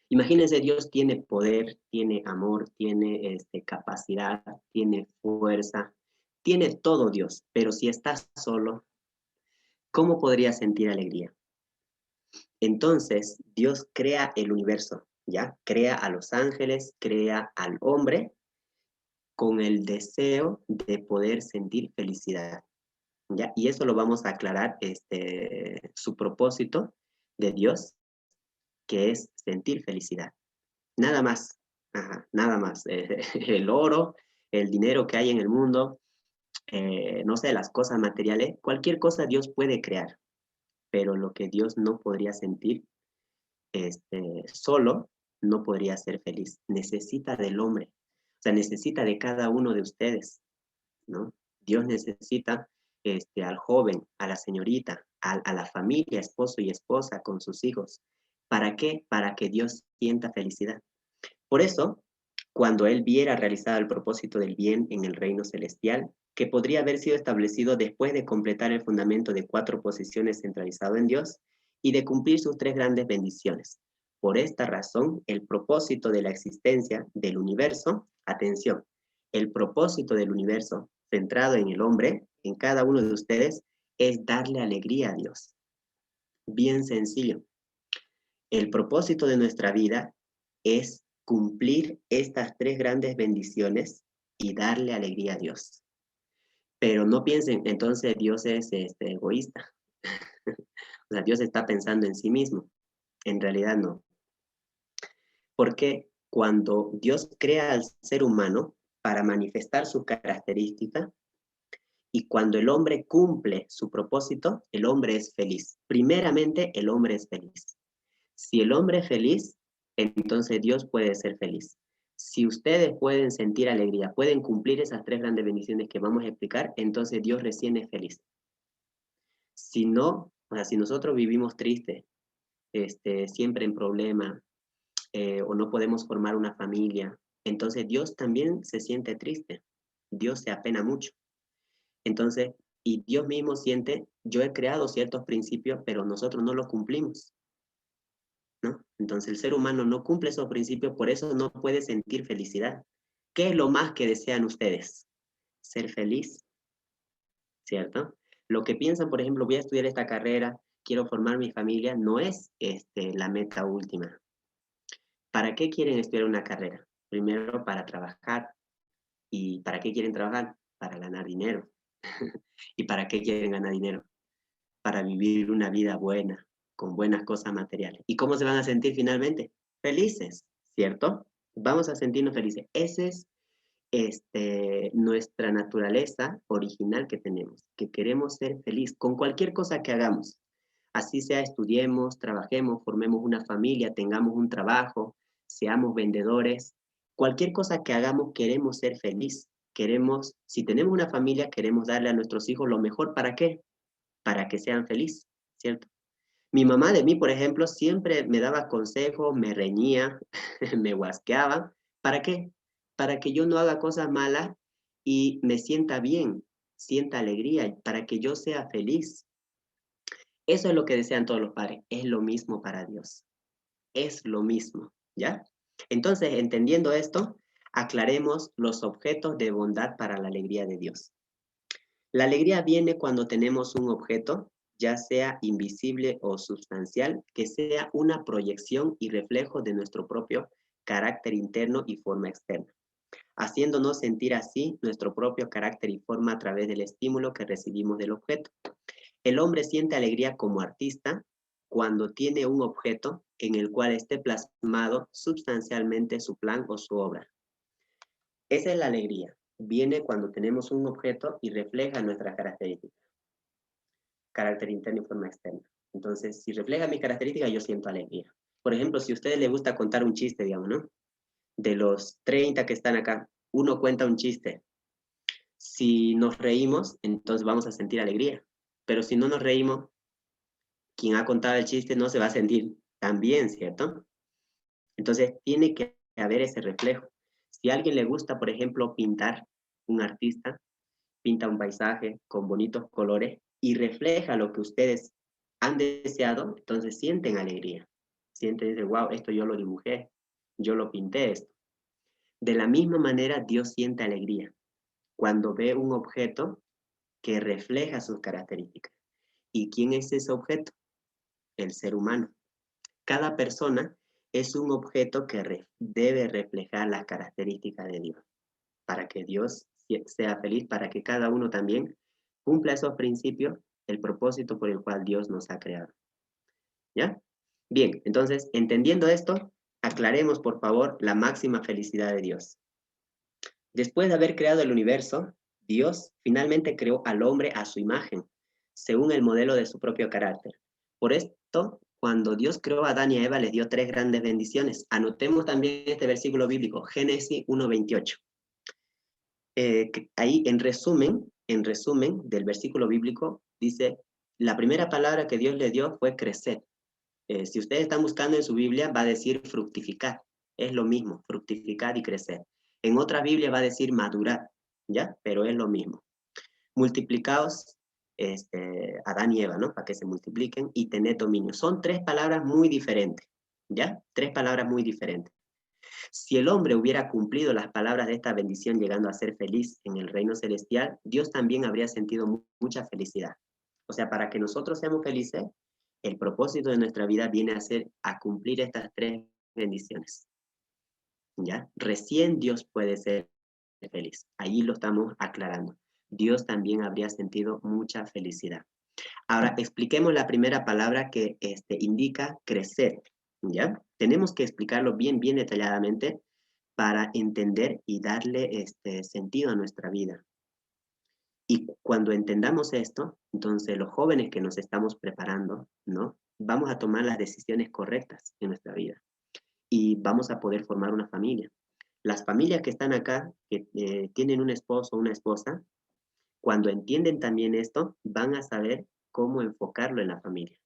Imagínense, Dios tiene poder, tiene amor, tiene capacidad, tiene fuerza, tiene todo Dios, pero si estás solo, ¿cómo podrías sentir alegría? Entonces, Dios crea el universo, ¿ya? Crea a los ángeles, crea al hombre con el deseo de poder sentir felicidad, ¿ya? Y eso lo vamos a aclarar, su propósito de Dios, que es sentir felicidad. Nada más, nada más. El oro, el dinero que hay en el mundo, no sé, las cosas materiales, cualquier cosa Dios puede crear, pero lo que Dios no podría sentir solo, no podría ser feliz. Necesita del hombre, o sea, necesita de cada uno de ustedes, ¿no? Dios necesita al joven, a la señorita, a la familia, esposo y esposa con sus hijos. ¿Para qué? Para que Dios sienta felicidad. Por eso, cuando él viera realizado el propósito del bien en el reino celestial, que podría haber sido establecido después de completar el fundamento de 4 posiciones centralizado en Dios y de cumplir sus 3 grandes bendiciones. Por esta razón, el propósito de la existencia del universo, atención, el propósito del universo centrado en el hombre, en cada uno de ustedes, es darle alegría a Dios. Bien sencillo. El propósito de nuestra vida es cumplir estas 3 grandes bendiciones y darle alegría a Dios. Pero no piensen, entonces Dios es egoísta. O sea, Dios está pensando en sí mismo. En realidad no. Porque cuando Dios crea al ser humano para manifestar su característica, Y cuando el hombre cumple su propósito, el hombre es feliz. Primeramente, el hombre es feliz. Si el hombre es feliz, entonces Dios puede ser feliz. Si ustedes pueden sentir alegría, pueden cumplir esas 3 grandes bendiciones que vamos a explicar, entonces Dios recién es feliz. Si no, o sea, si nosotros vivimos tristes, siempre en problema, o no podemos formar una familia, entonces Dios también se siente triste. Dios se apena mucho. Entonces, y Dios mismo siente, yo he creado ciertos principios, pero nosotros no los cumplimos, ¿no? Entonces el ser humano no cumple esos principios, por eso no puede sentir felicidad. ¿Qué es lo más que desean ustedes? Ser feliz, ¿cierto? Lo que piensan, por ejemplo, voy a estudiar esta carrera, quiero formar mi familia, no es la meta última. ¿Para qué quieren estudiar una carrera? Primero, para trabajar. ¿Y para qué quieren trabajar? Para ganar dinero. ¿Y para qué quieren ganar dinero? Para vivir una vida buena, con buenas cosas materiales. ¿Y cómo se van a sentir finalmente? Felices, ¿cierto? Vamos a sentirnos felices. Esa es nuestra naturaleza original que tenemos, que queremos ser felices con cualquier cosa que hagamos. Así sea, estudiemos, trabajemos, formemos una familia, tengamos un trabajo, seamos vendedores. Cualquier cosa que hagamos, queremos ser felices. Queremos, si tenemos una familia, queremos darle a nuestros hijos lo mejor. ¿Para qué? Para que sean felices, ¿cierto? Mi mamá de mí, por ejemplo, siempre me daba consejos, me reñía, me guasqueaba. ¿Para qué? Para que yo no haga cosas malas y me sienta bien, sienta alegría, para que yo sea feliz. Eso es lo que desean todos los padres. Es lo mismo para Dios. Es lo mismo, ¿ya? Entonces, entendiendo esto, aclaremos los objetos de bondad para la alegría de Dios. La alegría viene cuando tenemos un objeto, ya sea invisible o sustancial, que sea una proyección y reflejo de nuestro propio carácter interno y forma externa, haciéndonos sentir así nuestro propio carácter y forma a través del estímulo que recibimos del objeto. El hombre siente alegría como artista cuando tiene un objeto en el cual esté plasmado sustancialmente su plan o su obra. Esa es la alegría. Viene cuando tenemos un objeto y refleja nuestras características. Carácter interno y forma externa. Entonces, si refleja mi característica, yo siento alegría. Por ejemplo, si a ustedes les gusta contar un chiste, digamos, ¿no? De los 30 que están acá, uno cuenta un chiste. Si nos reímos, entonces vamos a sentir alegría. Pero si no nos reímos, quien ha contado el chiste no se va a sentir tan bien, ¿cierto? Entonces, tiene que haber ese reflejo. Si a alguien le gusta, por ejemplo, pintar, un artista, pinta un paisaje con bonitos colores y refleja lo que ustedes han deseado, entonces sienten alegría. Sienten, dicen, wow, esto yo lo dibujé, yo lo pinté esto. De la misma manera, Dios siente alegría cuando ve un objeto que refleja sus características. ¿Y quién es ese objeto? El ser humano. Cada persona es un objeto que debe reflejar las características de Dios, para que Dios sea feliz, para que cada uno también cumpla esos principios, el propósito por el cual Dios nos ha creado. ¿Ya? Bien, entonces, entendiendo esto, aclaremos, por favor, la máxima felicidad de Dios. Después de haber creado el universo, Dios finalmente creó al hombre a su imagen, según el modelo de su propio carácter. Por esto, cuando Dios creó a Adán y a Eva, les dio 3 grandes bendiciones. Anotemos también este versículo bíblico, Génesis 1:28. Ahí, en resumen del versículo bíblico, dice, la primera palabra que Dios le dio fue crecer. Si ustedes están buscando en su Biblia, va a decir fructificar. Es lo mismo, fructificar y crecer. En otra Biblia va a decir madurar, ¿ya? Pero es lo mismo. Multiplicaos, Adán y Eva, ¿no? Para que se multipliquen y tener dominio. Son 3 palabras muy diferentes, ¿ya? 3 palabras muy diferentes. Si el hombre hubiera cumplido las palabras de esta bendición llegando a ser feliz en el reino celestial, Dios también habría sentido mucha felicidad. O sea, para que nosotros seamos felices, el propósito de nuestra vida viene a cumplir estas 3 bendiciones. ¿Ya? Recién Dios puede ser feliz. Ahí lo estamos aclarando. Dios también habría sentido mucha felicidad. Ahora, expliquemos la primera palabra que indica crecer. ¿Ya? Tenemos que explicarlo bien detalladamente para entender y darle sentido a nuestra vida. Y cuando entendamos esto, entonces los jóvenes que nos estamos preparando, ¿no? Vamos a tomar las decisiones correctas en nuestra vida y vamos a poder formar una familia. Las familias que están acá, que tienen un esposo o una esposa, cuando entienden también esto, van a saber cómo enfocarlo en la familia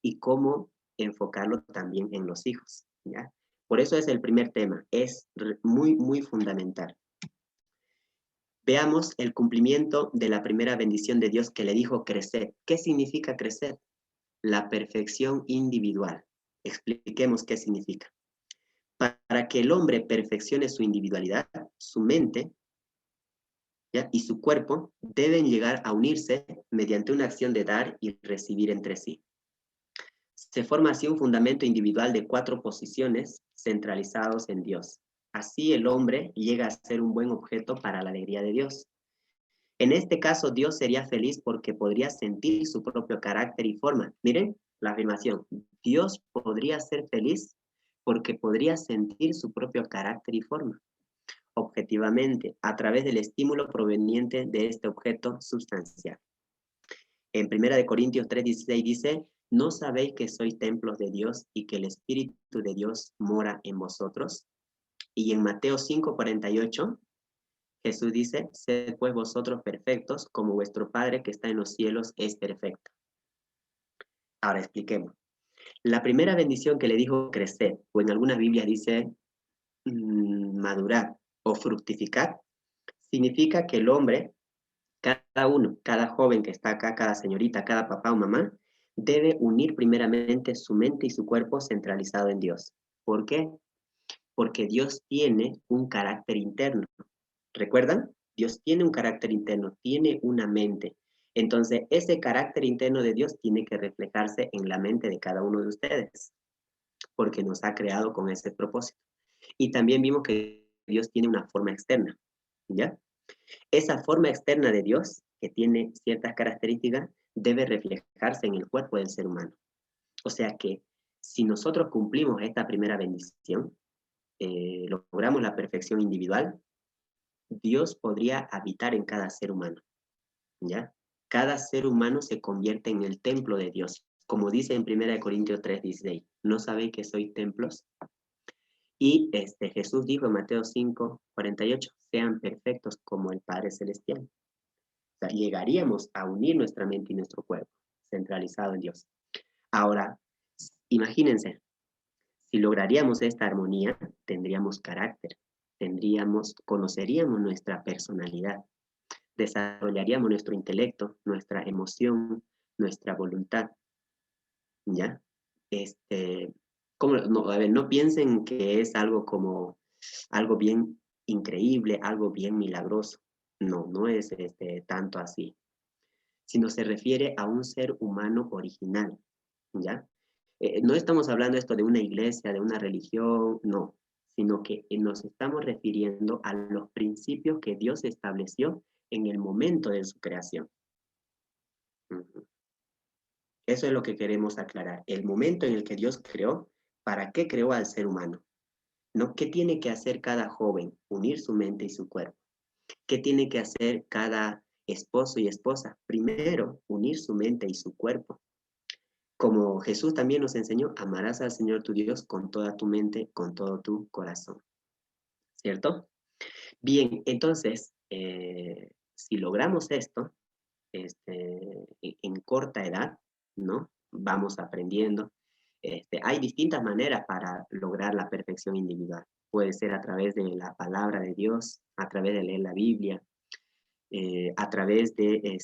y cómo enfocarlo también en los hijos, ¿ya? Por eso es el primer tema, es muy, muy fundamental. Veamos el cumplimiento de la primera bendición de Dios que le dijo crecer. ¿Qué significa crecer? La perfección individual. Expliquemos qué significa. Para que el hombre perfeccione su individualidad, su mente, ¿ya? Y su cuerpo deben llegar a unirse mediante una acción de dar y recibir entre sí. Se forma así un fundamento individual de 4 posiciones centralizados en Dios. Así el hombre llega a ser un buen objeto para la alegría de Dios. En este caso, Dios sería feliz porque podría sentir su propio carácter y forma. Miren la afirmación. Dios podría ser feliz porque podría sentir su propio carácter y forma, objetivamente, a través del estímulo proveniente de este objeto sustancial. En 1 Corintios 3:16 dice, ¿no sabéis que sois templos de Dios y que el Espíritu de Dios mora en vosotros? Y en Mateo 5:48, Jesús dice, sed pues vosotros perfectos, como vuestro Padre que está en los cielos es perfecto. Ahora expliquemos. La primera bendición que le dijo crecer, o en algunas Biblias dice madurar o fructificar, significa que el hombre, cada uno, cada joven que está acá, cada señorita, cada papá o mamá, debe unir primeramente su mente y su cuerpo centralizado en Dios. ¿Por qué? Porque Dios tiene un carácter interno. ¿Recuerdan? Dios tiene un carácter interno, tiene una mente. Entonces, ese carácter interno de Dios tiene que reflejarse en la mente de cada uno de ustedes, porque nos ha creado con ese propósito. Y también vimos que Dios tiene una forma externa, ¿ya? Esa forma externa de Dios, que tiene ciertas características, debe reflejarse en el cuerpo del ser humano. O sea que si nosotros cumplimos esta primera bendición, logramos la perfección individual, Dios podría habitar en cada ser humano, ¿ya? Cada ser humano se convierte en el templo de Dios, como dice en 1 Corintios 3:16, ¿no sabéis que sois templos? Y Jesús dijo en Mateo 5:48, sean perfectos como el Padre Celestial. O sea, llegaríamos a unir nuestra mente y nuestro cuerpo, centralizado en Dios. Ahora, imagínense, si lograríamos esta armonía, tendríamos carácter, conoceríamos nuestra personalidad, desarrollaríamos nuestro intelecto, nuestra emoción, nuestra voluntad, ¿ya? No piensen que es algo como algo bien increíble, algo bien milagroso. No, no es tanto así, sino se refiere a un ser humano original, ¿ya? No estamos hablando esto de una iglesia, de una religión, no, sino que nos estamos refiriendo a los principios que Dios estableció en el momento de su creación. Eso es lo que queremos aclarar. El momento en el que Dios creó, ¿para qué creó al ser humano? ¿No? ¿Qué tiene que hacer cada joven? Unir su mente y su cuerpo. ¿Qué tiene que hacer cada esposo y esposa? Primero, unir su mente y su cuerpo. Como Jesús también nos enseñó, amarás al Señor tu Dios con toda tu mente, con todo tu corazón. ¿Cierto? Bien, entonces, si logramos esto, en corta edad, ¿no? Vamos aprendiendo. Hay distintas maneras para lograr la perfección individual. Puede ser a través de la palabra de Dios, a través de leer la Biblia, a través de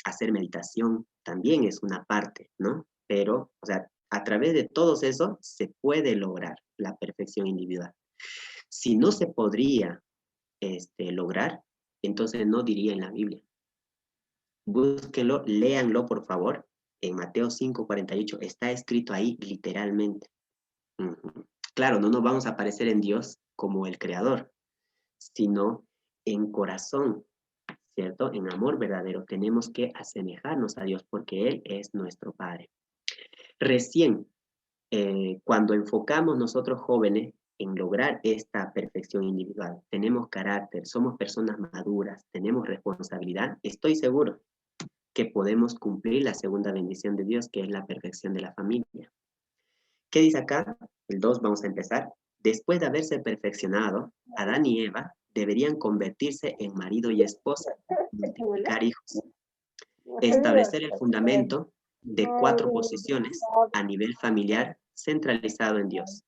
hacer meditación, también es una parte, ¿no? Pero, o sea, a través de todo eso se puede lograr la perfección individual. Si no se podría lograr, entonces no diría en la Biblia. Búsquenlo, léanlo por favor. En Mateo 5:48 está escrito ahí literalmente. Claro, no nos vamos a parecer en Dios como el creador, sino en corazón, ¿cierto? En amor verdadero tenemos que asemejarnos a Dios porque Él es nuestro Padre. Recién, cuando enfocamos nosotros jóvenes en lograr esta perfección individual, tenemos carácter, somos personas maduras, tenemos responsabilidad, estoy seguro que podemos cumplir la segunda bendición de Dios, que es la perfección de la familia. ¿Qué dice acá? El 2, vamos a empezar. Después de haberse perfeccionado, Adán y Eva deberían convertirse en marido y esposa, multiplicar hijos, establecer el fundamento de 4 posiciones a nivel familiar centralizado en Dios.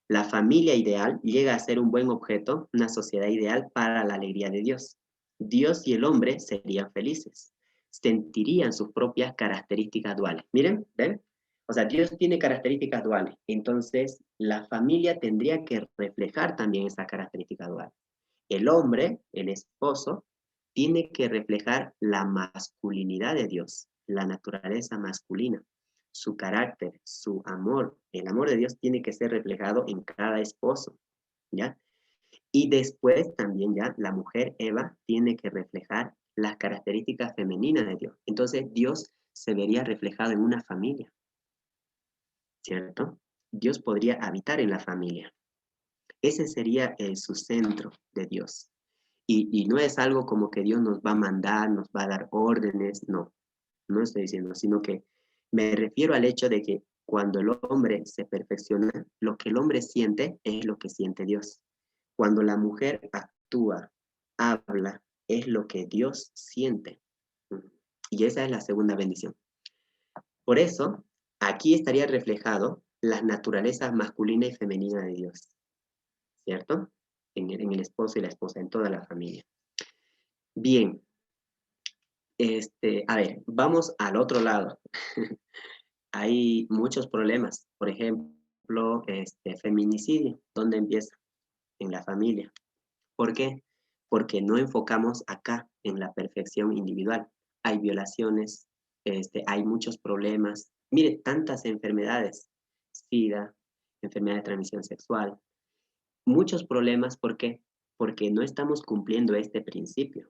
La familia ideal llega a ser un buen objeto, una sociedad ideal para la alegría de Dios. Dios y el hombre serían felices, sentirían sus propias características duales. Miren, ¿ven? O sea, Dios tiene características duales, entonces la familia tendría que reflejar también esa característica dual. El hombre, el esposo, tiene que reflejar la masculinidad de Dios, la naturaleza masculina, su carácter, su amor. El amor de Dios tiene que ser reflejado en cada esposo, ¿ya? Y después también ya la mujer Eva tiene que reflejar las características femeninas de Dios. Entonces Dios se vería reflejado en una familia, ¿cierto? Dios podría habitar en la familia. Ese sería su centro de Dios. Y no es algo como que Dios nos va a mandar, nos va a dar órdenes, no, no estoy diciendo, sino que me refiero al hecho de que cuando el hombre se perfecciona, lo que el hombre siente es lo que siente Dios. Cuando la mujer actúa, habla, es lo que Dios siente. Y esa es la segunda bendición. Por eso, aquí estaría reflejado las naturalezas masculina y femenina de Dios, ¿cierto? En el esposo y la esposa, en toda la familia. Bien, a ver, vamos al otro lado. Hay muchos problemas, por ejemplo, feminicidio, ¿dónde empieza? En la familia. ¿Por qué? Porque no enfocamos acá en la perfección individual. Hay violaciones, hay muchos problemas. Mire, tantas enfermedades, SIDA, enfermedad de transmisión sexual, muchos problemas, ¿por qué? Porque no estamos cumpliendo este principio.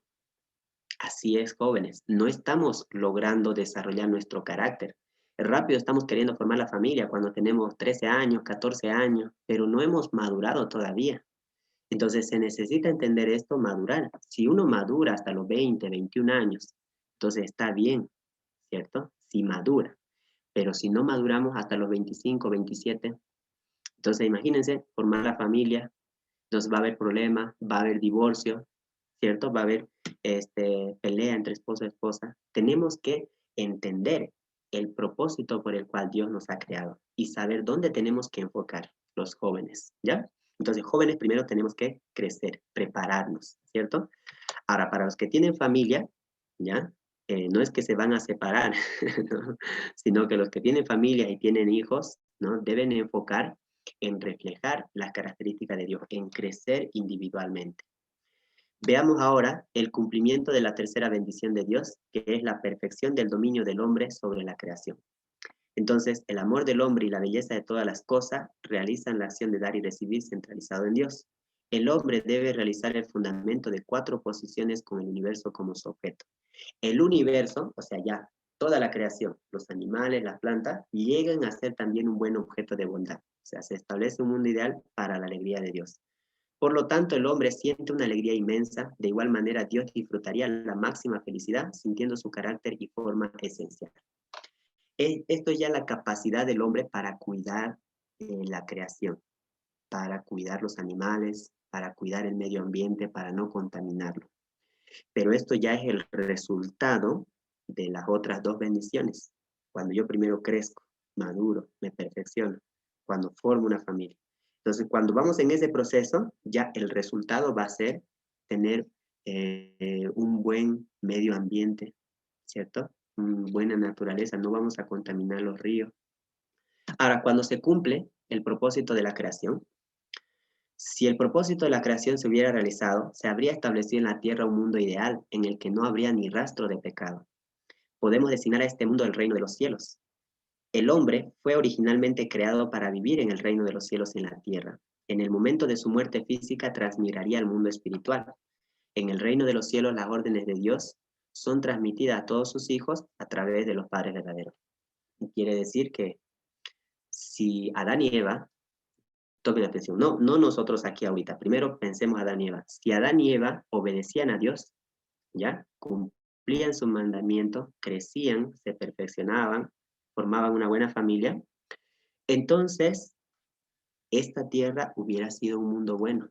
Así es, jóvenes, no estamos logrando desarrollar nuestro carácter. Rápido estamos queriendo formar la familia cuando tenemos 13 años, 14 años, pero no hemos madurado todavía. Entonces se necesita entender esto, madurar. Si uno madura hasta los 20, 21 años, entonces está bien, ¿cierto? Si madura. Pero si no maduramos hasta los 25, 27, entonces imagínense formar la familia, entonces va a haber problemas, va a haber divorcio, ¿cierto? Va a haber pelea entre esposo y esposa. Tenemos que entender el propósito por el cual Dios nos ha creado y saber dónde tenemos que enfocar los jóvenes, ¿ya? Entonces, jóvenes primero tenemos que crecer, prepararnos, ¿cierto? Ahora, para los que tienen familia, ¿ya? No es que se van a separar, ¿no? Sino que los que tienen familia y tienen hijos, ¿no? Deben enfocar en reflejar las características de Dios, en crecer individualmente. Veamos ahora el cumplimiento de la tercera bendición de Dios, que es la perfección del dominio del hombre sobre la creación. Entonces, el amor del hombre y la belleza de todas las cosas realizan la acción de dar y recibir centralizado en Dios. El hombre debe realizar el fundamento de 4 posiciones con el universo como su objeto. El universo, o sea, ya toda la creación, los animales, las plantas, llegan a ser también un buen objeto de bondad. O sea, se establece un mundo ideal para la alegría de Dios. Por lo tanto, el hombre siente una alegría inmensa. De igual manera, Dios disfrutaría la máxima felicidad sintiendo su carácter y forma esencial. Esto es ya la capacidad del hombre para cuidar la creación, para cuidar los animales, para cuidar el medio ambiente, para no contaminarlo. Pero esto ya es el resultado de las otras 2 bendiciones. Cuando yo primero crezco, maduro, me perfecciono, cuando formo una familia. Entonces, cuando vamos en ese proceso, ya el resultado va a ser tener un buen medio ambiente, ¿cierto? Buena naturaleza, no vamos a contaminar los ríos. Ahora, cuando se cumple el propósito de la creación, si el propósito de la creación se hubiera realizado, se habría establecido en la tierra un mundo ideal en el que no habría ni rastro de pecado. Podemos designar a este mundo el reino de los cielos. El hombre fue originalmente creado para vivir en el reino de los cielos en la tierra. En el momento de su muerte física transmiraría al mundo espiritual. En el reino de los cielos las órdenes de Dios son transmitidas a todos sus hijos a través de los padres verdaderos. Y quiere decir que si Adán y Eva Tomen atención, no nosotros aquí ahorita. Primero pensemos Adán y Eva. Si Adán y Eva obedecían a Dios, ¿ya? Cumplían su mandamiento, crecían, se perfeccionaban, formaban una buena familia, entonces esta tierra hubiera sido un mundo bueno.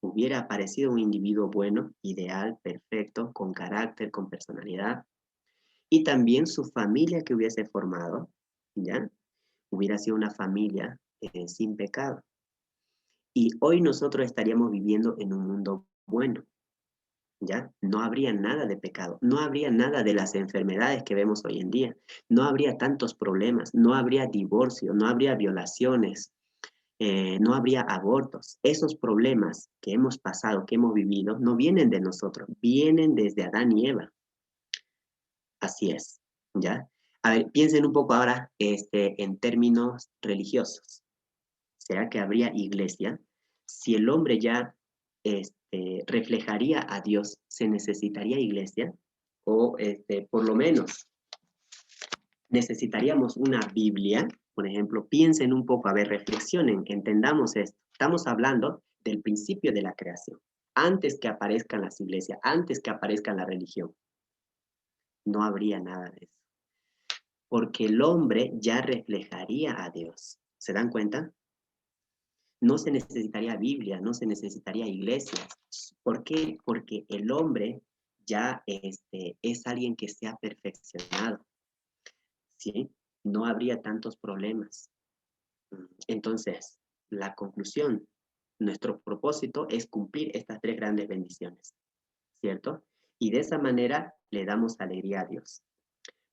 Hubiera aparecido un individuo bueno, ideal, perfecto, con carácter, con personalidad, y también su familia que hubiese formado, ¿ya? Hubiera sido una familia sin pecado. Y hoy nosotros estaríamos viviendo en un mundo bueno, ¿ya? No habría nada de pecado, no habría nada de las enfermedades que vemos hoy en día, no habría tantos problemas, no habría divorcio, no habría violaciones, no habría abortos. Esos problemas que hemos pasado, que hemos vivido, no vienen de nosotros, vienen desde Adán y Eva. Así es, ¿ya? A ver, piensen un poco ahora en términos religiosos. ¿Será que habría iglesia? Si el hombre ya reflejaría a Dios, ¿se necesitaría iglesia? O por lo menos necesitaríamos una Biblia, por ejemplo. Piensen un poco, a ver, reflexionen, entendamos esto. Estamos hablando del principio de la creación, antes que aparezcan las iglesias, antes que aparezca la religión. No habría nada de eso, porque el hombre ya reflejaría a Dios. ¿Se dan cuenta? No se necesitaría Biblia, no se necesitaría iglesias. ¿Por qué? Porque el hombre ya es alguien que se ha perfeccionado, ¿sí? No habría tantos problemas. Entonces, la conclusión, nuestro propósito es cumplir estas tres grandes bendiciones, ¿cierto? Y de esa manera le damos alegría a Dios.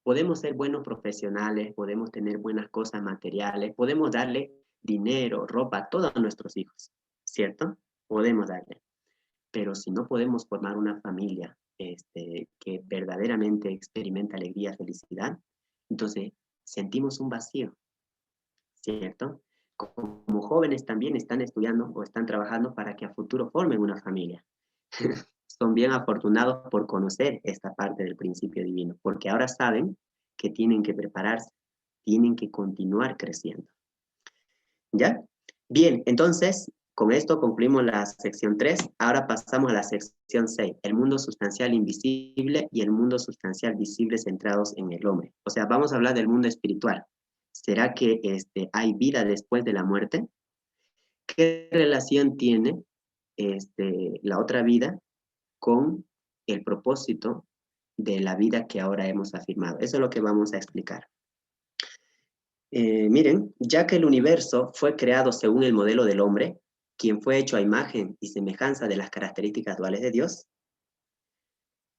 Podemos ser buenos profesionales, podemos tener buenas cosas materiales, podemos darle dinero, ropa a todos nuestros hijos, ¿cierto? Podemos darle. Pero si no podemos formar una familia que verdaderamente experimenta alegría, felicidad, entonces sentimos un vacío, ¿cierto? Como jóvenes también están estudiando o están trabajando para que a futuro formen una familia. Son bien afortunados por conocer esta parte del principio divino, porque ahora saben que tienen que prepararse, tienen que continuar creciendo. ¿Ya? Bien, entonces, con esto concluimos la sección 3. Ahora pasamos a la sección 6, el mundo sustancial invisible y el mundo sustancial visible centrados en el hombre. O sea, vamos a hablar del mundo espiritual. ¿Será que hay vida después de la muerte? ¿Qué relación tiene la otra vida con el propósito de la vida que ahora hemos afirmado? Eso es lo que vamos a explicar. Miren, ya que el universo fue creado según el modelo del hombre, quien fue hecho a imagen y semejanza de las características duales de Dios,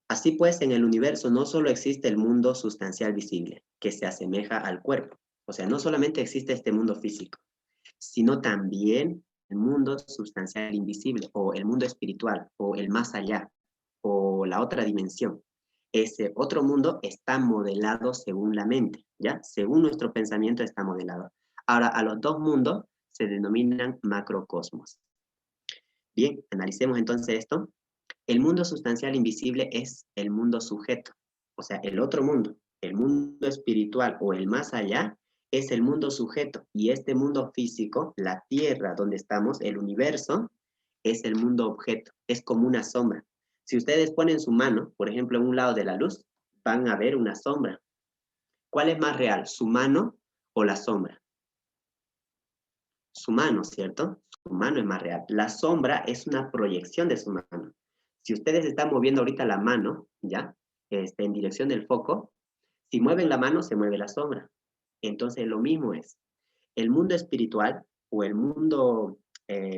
así pues en el universo no solo existe el mundo sustancial visible, que se asemeja al cuerpo, o sea, no solamente existe este mundo físico, sino también el mundo sustancial invisible, o el mundo espiritual, o el más allá, o la otra dimensión. Ese otro mundo está modelado según la mente, ¿ya? Según nuestro pensamiento está modelado. Ahora, a los dos mundos se denominan macrocosmos. Bien, analicemos entonces esto. El mundo sustancial invisible es el mundo sujeto, o sea, el otro mundo. El mundo espiritual o el más allá es el mundo sujeto, y este mundo físico, la Tierra donde estamos, el universo, es el mundo objeto, es como una sombra. Si ustedes ponen su mano, por ejemplo, en un lado de la luz, van a ver una sombra. ¿Cuál es más real, su mano o la sombra? Su mano, ¿cierto? Su mano es más real. La sombra es una proyección de su mano. Si ustedes están moviendo ahorita la mano, ¿ya? En dirección del foco, si mueven la mano, se mueve la sombra. Entonces, lo mismo es. El mundo espiritual o el mundo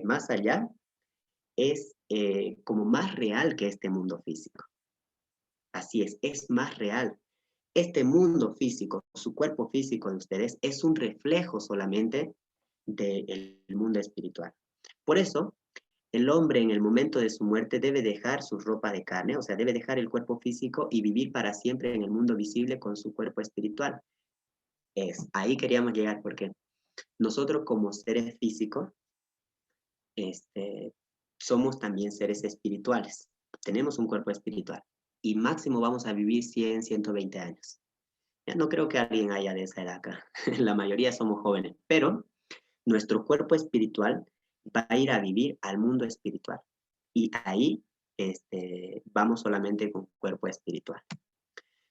más allá es como más real que este mundo físico. Así es más real. Este mundo físico, su cuerpo físico de ustedes, es un reflejo solamente del mundo espiritual. Por eso, el hombre en el momento de su muerte debe dejar su ropa de carne, o sea, debe dejar el cuerpo físico y vivir para siempre en el mundo visible con su cuerpo espiritual. Ahí queríamos llegar, porque nosotros como seres físicos, somos también seres espirituales. Tenemos un cuerpo espiritual y máximo vamos a vivir 100, 120 años. Ya no creo que alguien haya de esa edad acá. La mayoría somos jóvenes, pero nuestro cuerpo espiritual va a ir a vivir al mundo espiritual. Y ahí vamos solamente con cuerpo espiritual.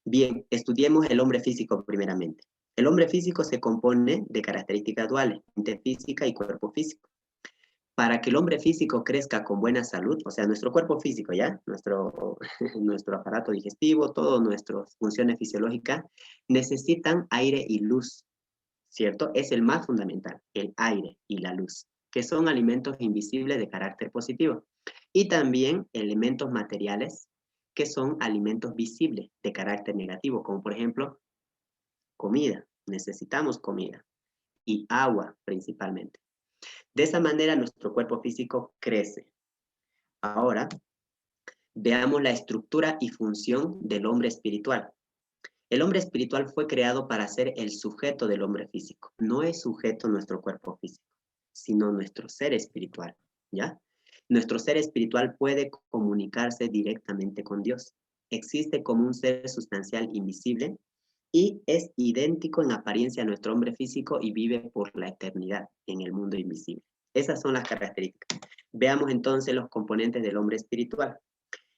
Bien, estudiemos el hombre físico primeramente. El hombre físico se compone de características duales, mente física y cuerpo físico. Para que el hombre físico crezca con buena salud, o sea, nuestro cuerpo físico, ¿ya? Nuestro aparato digestivo, todas nuestras funciones fisiológicas, necesitan aire y luz, ¿cierto? Es el más fundamental, el aire y la luz, que son alimentos invisibles de carácter positivo. Y también elementos materiales, que son alimentos visibles de carácter negativo, como por ejemplo, comida. Necesitamos comida y agua principalmente. De esa manera nuestro cuerpo físico crece. Ahora, veamos la estructura y función del hombre espiritual. El hombre espiritual fue creado para ser el sujeto del hombre físico. No es sujeto nuestro cuerpo físico, sino nuestro ser espiritual, ¿ya? Nuestro ser espiritual puede comunicarse directamente con Dios. Existe como un ser sustancial invisible y es idéntico en apariencia a nuestro hombre físico y vive por la eternidad en el mundo invisible. Esas son las características. Veamos entonces los componentes del hombre espiritual.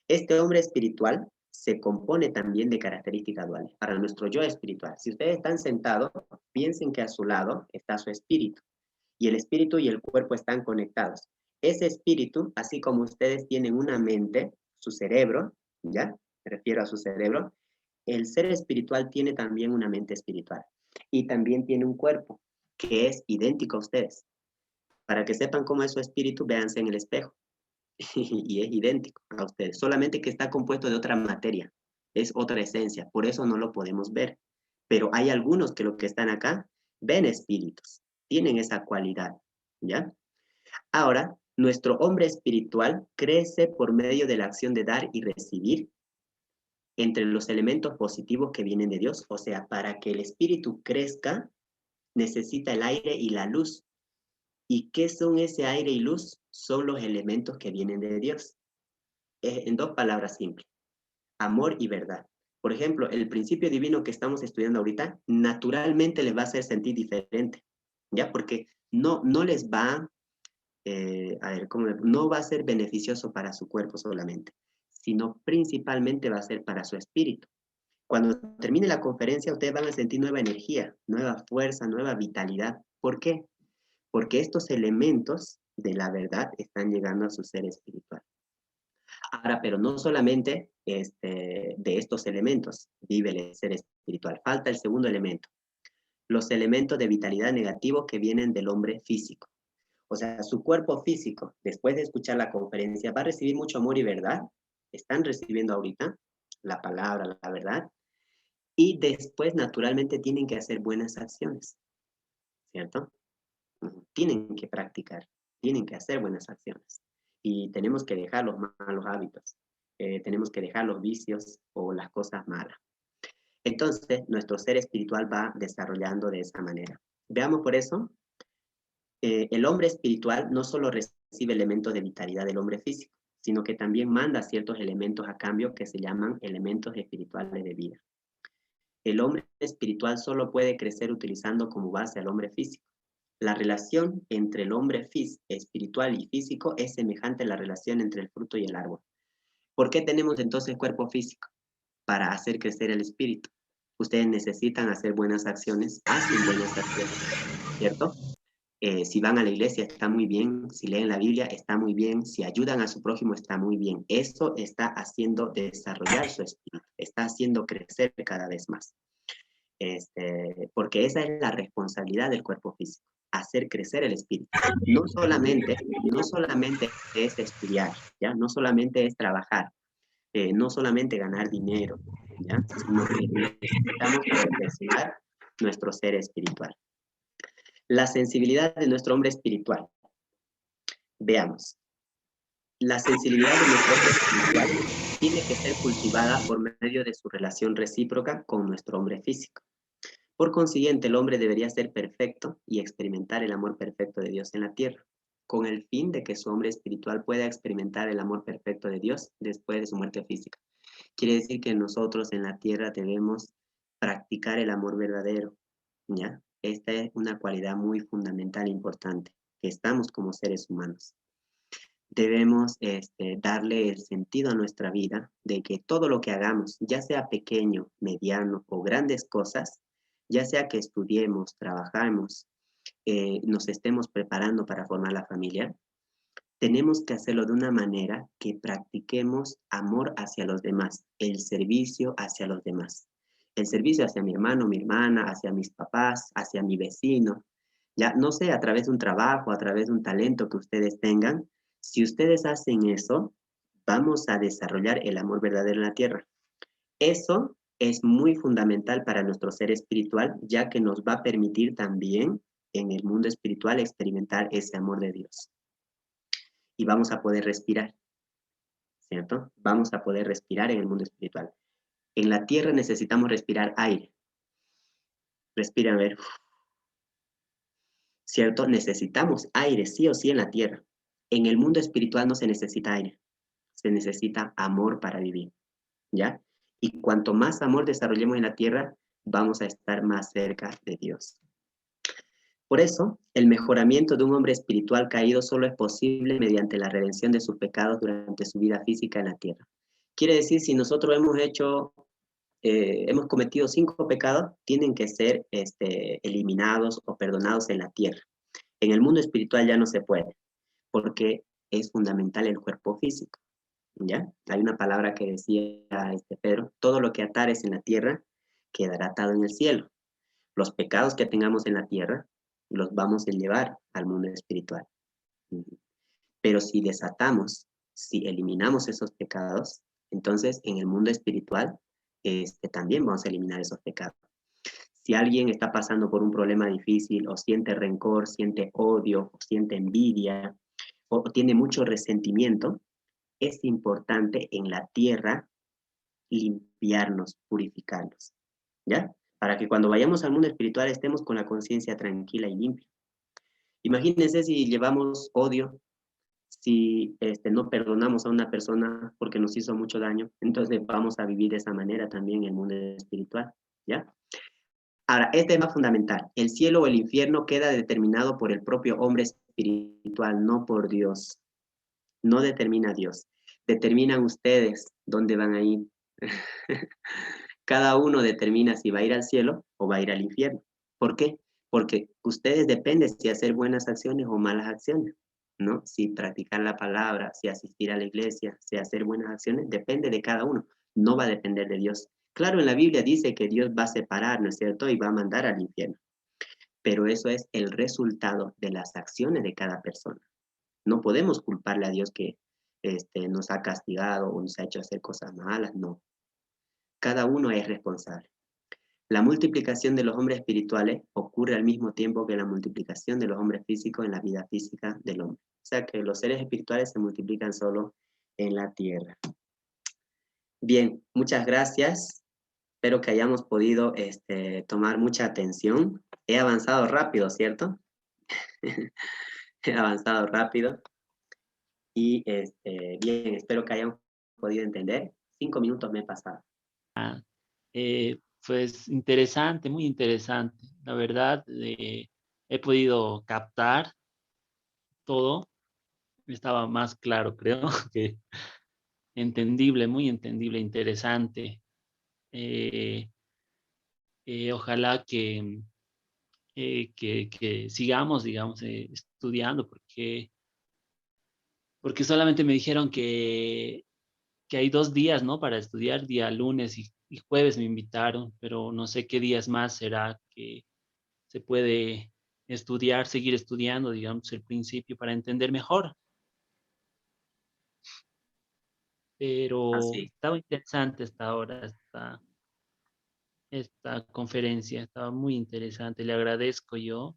Este hombre espiritual se compone también de características duales. Para nuestro yo espiritual, si ustedes están sentados, piensen que a su lado está su espíritu. Y el espíritu y el cuerpo están conectados. Ese espíritu, así como ustedes tienen una mente, su cerebro, ¿ya? Me refiero a su cerebro, el ser espiritual tiene también una mente espiritual. Y también tiene un cuerpo que es idéntico a ustedes. Para que sepan cómo es su espíritu, véanse en el espejo. Y es idéntico a ustedes, solamente que está compuesto de otra materia, es otra esencia, por eso no lo podemos ver. Pero hay algunos que los que están acá ven espíritus, tienen esa cualidad, ¿ya? Ahora, nuestro hombre espiritual crece por medio de la acción de dar y recibir entre los elementos positivos que vienen de Dios. O sea, para que el espíritu crezca, necesita el aire y la luz. ¿Y qué son ese aire y luz? Son los elementos que vienen de Dios. En dos palabras simples, amor y verdad. Por ejemplo, el principio divino que estamos estudiando ahorita, naturalmente les va a hacer sentir diferente, ¿ya? Porque no les va, no va a ser beneficioso para su cuerpo solamente, sino principalmente va a ser para su espíritu. Cuando termine la conferencia, ustedes van a sentir nueva energía, nueva fuerza, nueva vitalidad. ¿Por qué? Porque estos elementos de la verdad están llegando a su ser espiritual. Ahora, pero no solamente de estos elementos vive el ser espiritual, falta el segundo elemento, los elementos de vitalidad negativos que vienen del hombre físico. O sea, su cuerpo físico, después de escuchar la conferencia, va a recibir mucho amor y verdad, están recibiendo ahorita la palabra, la verdad, y después naturalmente tienen que hacer buenas acciones, ¿cierto? Tienen que practicar, tienen que hacer buenas acciones. Y tenemos que dejar los malos hábitos, tenemos que dejar los vicios o las cosas malas. Entonces, nuestro ser espiritual va desarrollando de esa manera. Veamos por eso, el hombre espiritual no solo recibe elementos de vitalidad del hombre físico, sino que también manda ciertos elementos a cambio que se llaman elementos espirituales de vida. El hombre espiritual solo puede crecer utilizando como base al hombre físico. La relación entre el hombre espiritual y físico es semejante a la relación entre el fruto y el árbol. ¿Por qué tenemos entonces cuerpo físico? Para hacer crecer el espíritu. Ustedes necesitan hacer buenas acciones, hacen buenas acciones, ¿cierto? Si van a la iglesia está muy bien, si leen la Biblia está muy bien, si ayudan a su prójimo está muy bien. Eso está haciendo desarrollar su espíritu, está haciendo crecer cada vez más. Porque esa es la responsabilidad del cuerpo físico, hacer crecer el espíritu. No solamente es estudiar, ¿ya? No solamente es trabajar, no solamente ganar dinero, ¿ya? Sino que necesitamos perfeccionar nuestro ser espiritual. La sensibilidad de nuestro hombre espiritual. Veamos. La sensibilidad de nuestro hombre espiritual tiene que ser cultivada por medio de su relación recíproca con nuestro hombre físico. Por consiguiente, el hombre debería ser perfecto y experimentar el amor perfecto de Dios en la tierra, con el fin de que su hombre espiritual pueda experimentar el amor perfecto de Dios después de su muerte física. Quiere decir que nosotros en la tierra debemos practicar el amor verdadero, ¿ya? esta es una cualidad muy fundamental e importante, que estamos como seres humanos. Debemos darle el sentido a nuestra vida de que todo lo que hagamos, ya sea pequeño, mediano o grandes cosas, ya sea que estudiemos, trabajamos, nos estemos preparando para formar la familia, tenemos que hacerlo de una manera que practiquemos amor hacia los demás, el servicio hacia los demás. El servicio hacia mi hermano, mi hermana, hacia mis papás, hacia mi vecino. Ya no sé, a través de un trabajo, a través de un talento que ustedes tengan. Si ustedes hacen eso, vamos a desarrollar el amor verdadero en la tierra. Eso es muy fundamental para nuestro ser espiritual, ya que nos va a permitir también en el mundo espiritual experimentar ese amor de Dios. Y vamos a poder respirar, ¿cierto? Vamos a poder respirar en el mundo espiritual. En la tierra necesitamos respirar aire. Respiran, a ver, ¿cierto? Necesitamos aire, sí o sí, en la tierra. En el mundo espiritual no se necesita aire, se necesita amor para vivir, ¿ya? Y cuanto más amor desarrollemos en la tierra, vamos a estar más cerca de Dios. Por eso, el mejoramiento de un hombre espiritual caído solo es posible mediante la redención de sus pecados durante su vida física en la tierra. Quiere decir, si nosotros hemos cometido 5 pecados, tienen que ser eliminados o perdonados en la tierra. En el mundo espiritual ya no se puede, porque es fundamental el cuerpo físico, ¿ya? Hay una palabra que decía Pedro: todo lo que atares en la tierra quedará atado en el cielo. Los pecados que tengamos en la tierra los vamos a llevar al mundo espiritual. Pero si desatamos, si eliminamos esos pecados, entonces en el mundo espiritual también vamos a eliminar esos pecados. Si alguien está pasando por un problema difícil, o siente rencor, siente odio, o siente envidia, o tiene mucho resentimiento, es importante en la tierra limpiarnos, purificarnos, ¿ya? Para que cuando vayamos al mundo espiritual estemos con la conciencia tranquila y limpia. Imagínense si llevamos odio, si no perdonamos a una persona porque nos hizo mucho daño, entonces vamos a vivir de esa manera también en el mundo espiritual, ¿ya? Ahora, este es más fundamental. El cielo o el infierno queda determinado por el propio hombre espiritual, no por Dios. No determina Dios. Determinan ustedes dónde van a ir. Cada uno determina si va a ir al cielo o va a ir al infierno. ¿Por qué? Porque ustedes dependen si hacer buenas acciones o malas acciones, ¿no? Si practicar la palabra, si asistir a la iglesia, si hacer buenas acciones, depende de cada uno. No va a depender de Dios. Claro, en la Biblia dice que Dios va a separar, ¿no es cierto? Y va a mandar al infierno. Pero eso es el resultado de las acciones de cada persona. No podemos culparle a Dios que nos ha castigado o nos ha hecho hacer cosas malas, no. Cada uno es responsable. La multiplicación de los hombres espirituales ocurre al mismo tiempo que la multiplicación de los hombres físicos en la vida física del hombre. O sea que los seres espirituales se multiplican solo en la tierra. Bien, muchas gracias. Espero que hayamos podido tomar mucha atención. He avanzado rápido, ¿cierto? He avanzado rápido. Y bien, espero que hayan podido entender. 5 minutos me he pasado. Pues interesante, muy interesante. La verdad, he podido captar todo. Estaba más claro, creo, que entendible, muy entendible, interesante. Eh, Ojalá que sigamos, digamos, estudiando, porque solamente me dijeron que hay 2 días, ¿no? Para estudiar, día lunes y jueves me invitaron, pero no sé qué días más será que se puede estudiar, seguir estudiando, digamos, el principio para entender mejor. Pero Así. estaba interesante hasta ahora, esta conferencia, estaba muy interesante. Le agradezco yo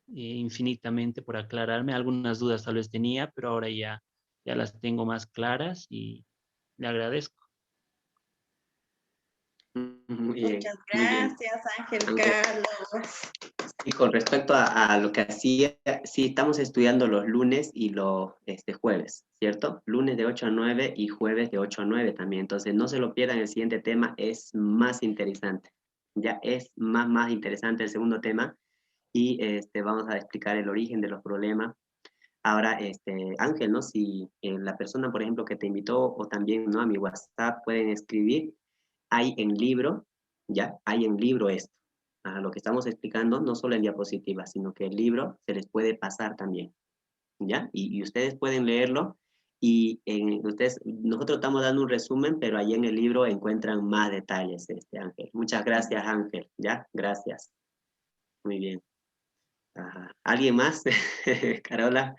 infinitamente por aclararme. Algunas dudas tal vez tenía, pero ahora ya las tengo más claras y le agradezco. Muy bien, Muchas muy bien. gracias, Ángel Aunque, Carlos. y con respecto a lo que hacía, sí, estamos estudiando los lunes y los jueves, ¿cierto? Lunes de 8 a 9 y jueves de 8 a 9 también. Entonces, no se lo pierdan, el siguiente tema es más interesante. Ya es más interesante el segundo tema. y vamos a explicar el origen de los problemas. Ahora, Ángel, ¿no? Si la persona, por ejemplo, que te invitó o también, ¿no? A mi WhatsApp pueden escribir, hay en libro, ¿ya? Hay en libro esto. Lo que estamos explicando, no solo en diapositivas, sino que el libro se les puede pasar también, ¿ya? Y ustedes pueden leerlo y nosotros estamos dando un resumen, pero ahí en el libro encuentran más detalles, Ángel. Muchas gracias, Ángel, ¿ya? Gracias. Muy bien. ¿Alguien más? Carola.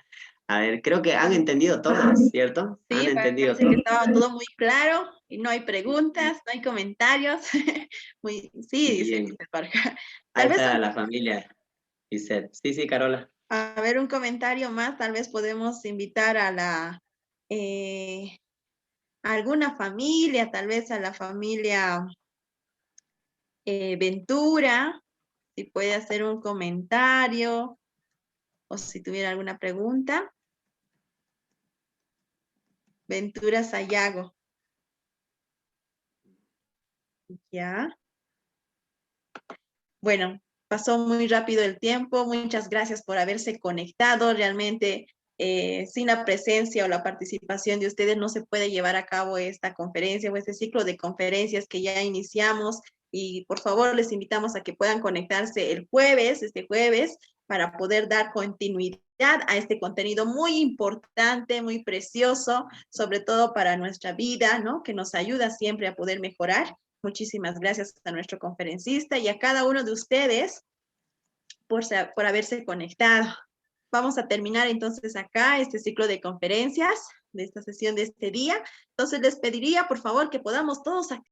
A ver, creo que han entendido todos, ¿cierto? Sí, Han entendido parece todo. que estaba todo muy claro y no hay preguntas, no hay comentarios. Sí, dice Bien. Mr. Parker. Ahí Tal vez está la familia. Lisette. Sí, sí, Carola. a ver un comentario más, tal vez podemos invitar a alguna familia, tal vez a la familia Ventura, si puede hacer un comentario o si tuviera alguna pregunta. Ventura Sayago. Ya. Bueno, pasó muy rápido el tiempo. Muchas gracias por haberse conectado. Realmente, sin la presencia o la participación de ustedes no se puede llevar a cabo esta conferencia o este ciclo de conferencias que ya iniciamos. Y por favor, les invitamos a que puedan conectarse este jueves, para poder dar continuidad a este contenido muy importante, muy precioso, sobre todo para nuestra vida, ¿no? Que nos ayuda siempre a poder mejorar. Muchísimas gracias a nuestro conferencista y a cada uno de ustedes por haberse conectado. Vamos a terminar entonces acá este ciclo de conferencias de esta sesión de este día. Entonces les pediría por favor que podamos todos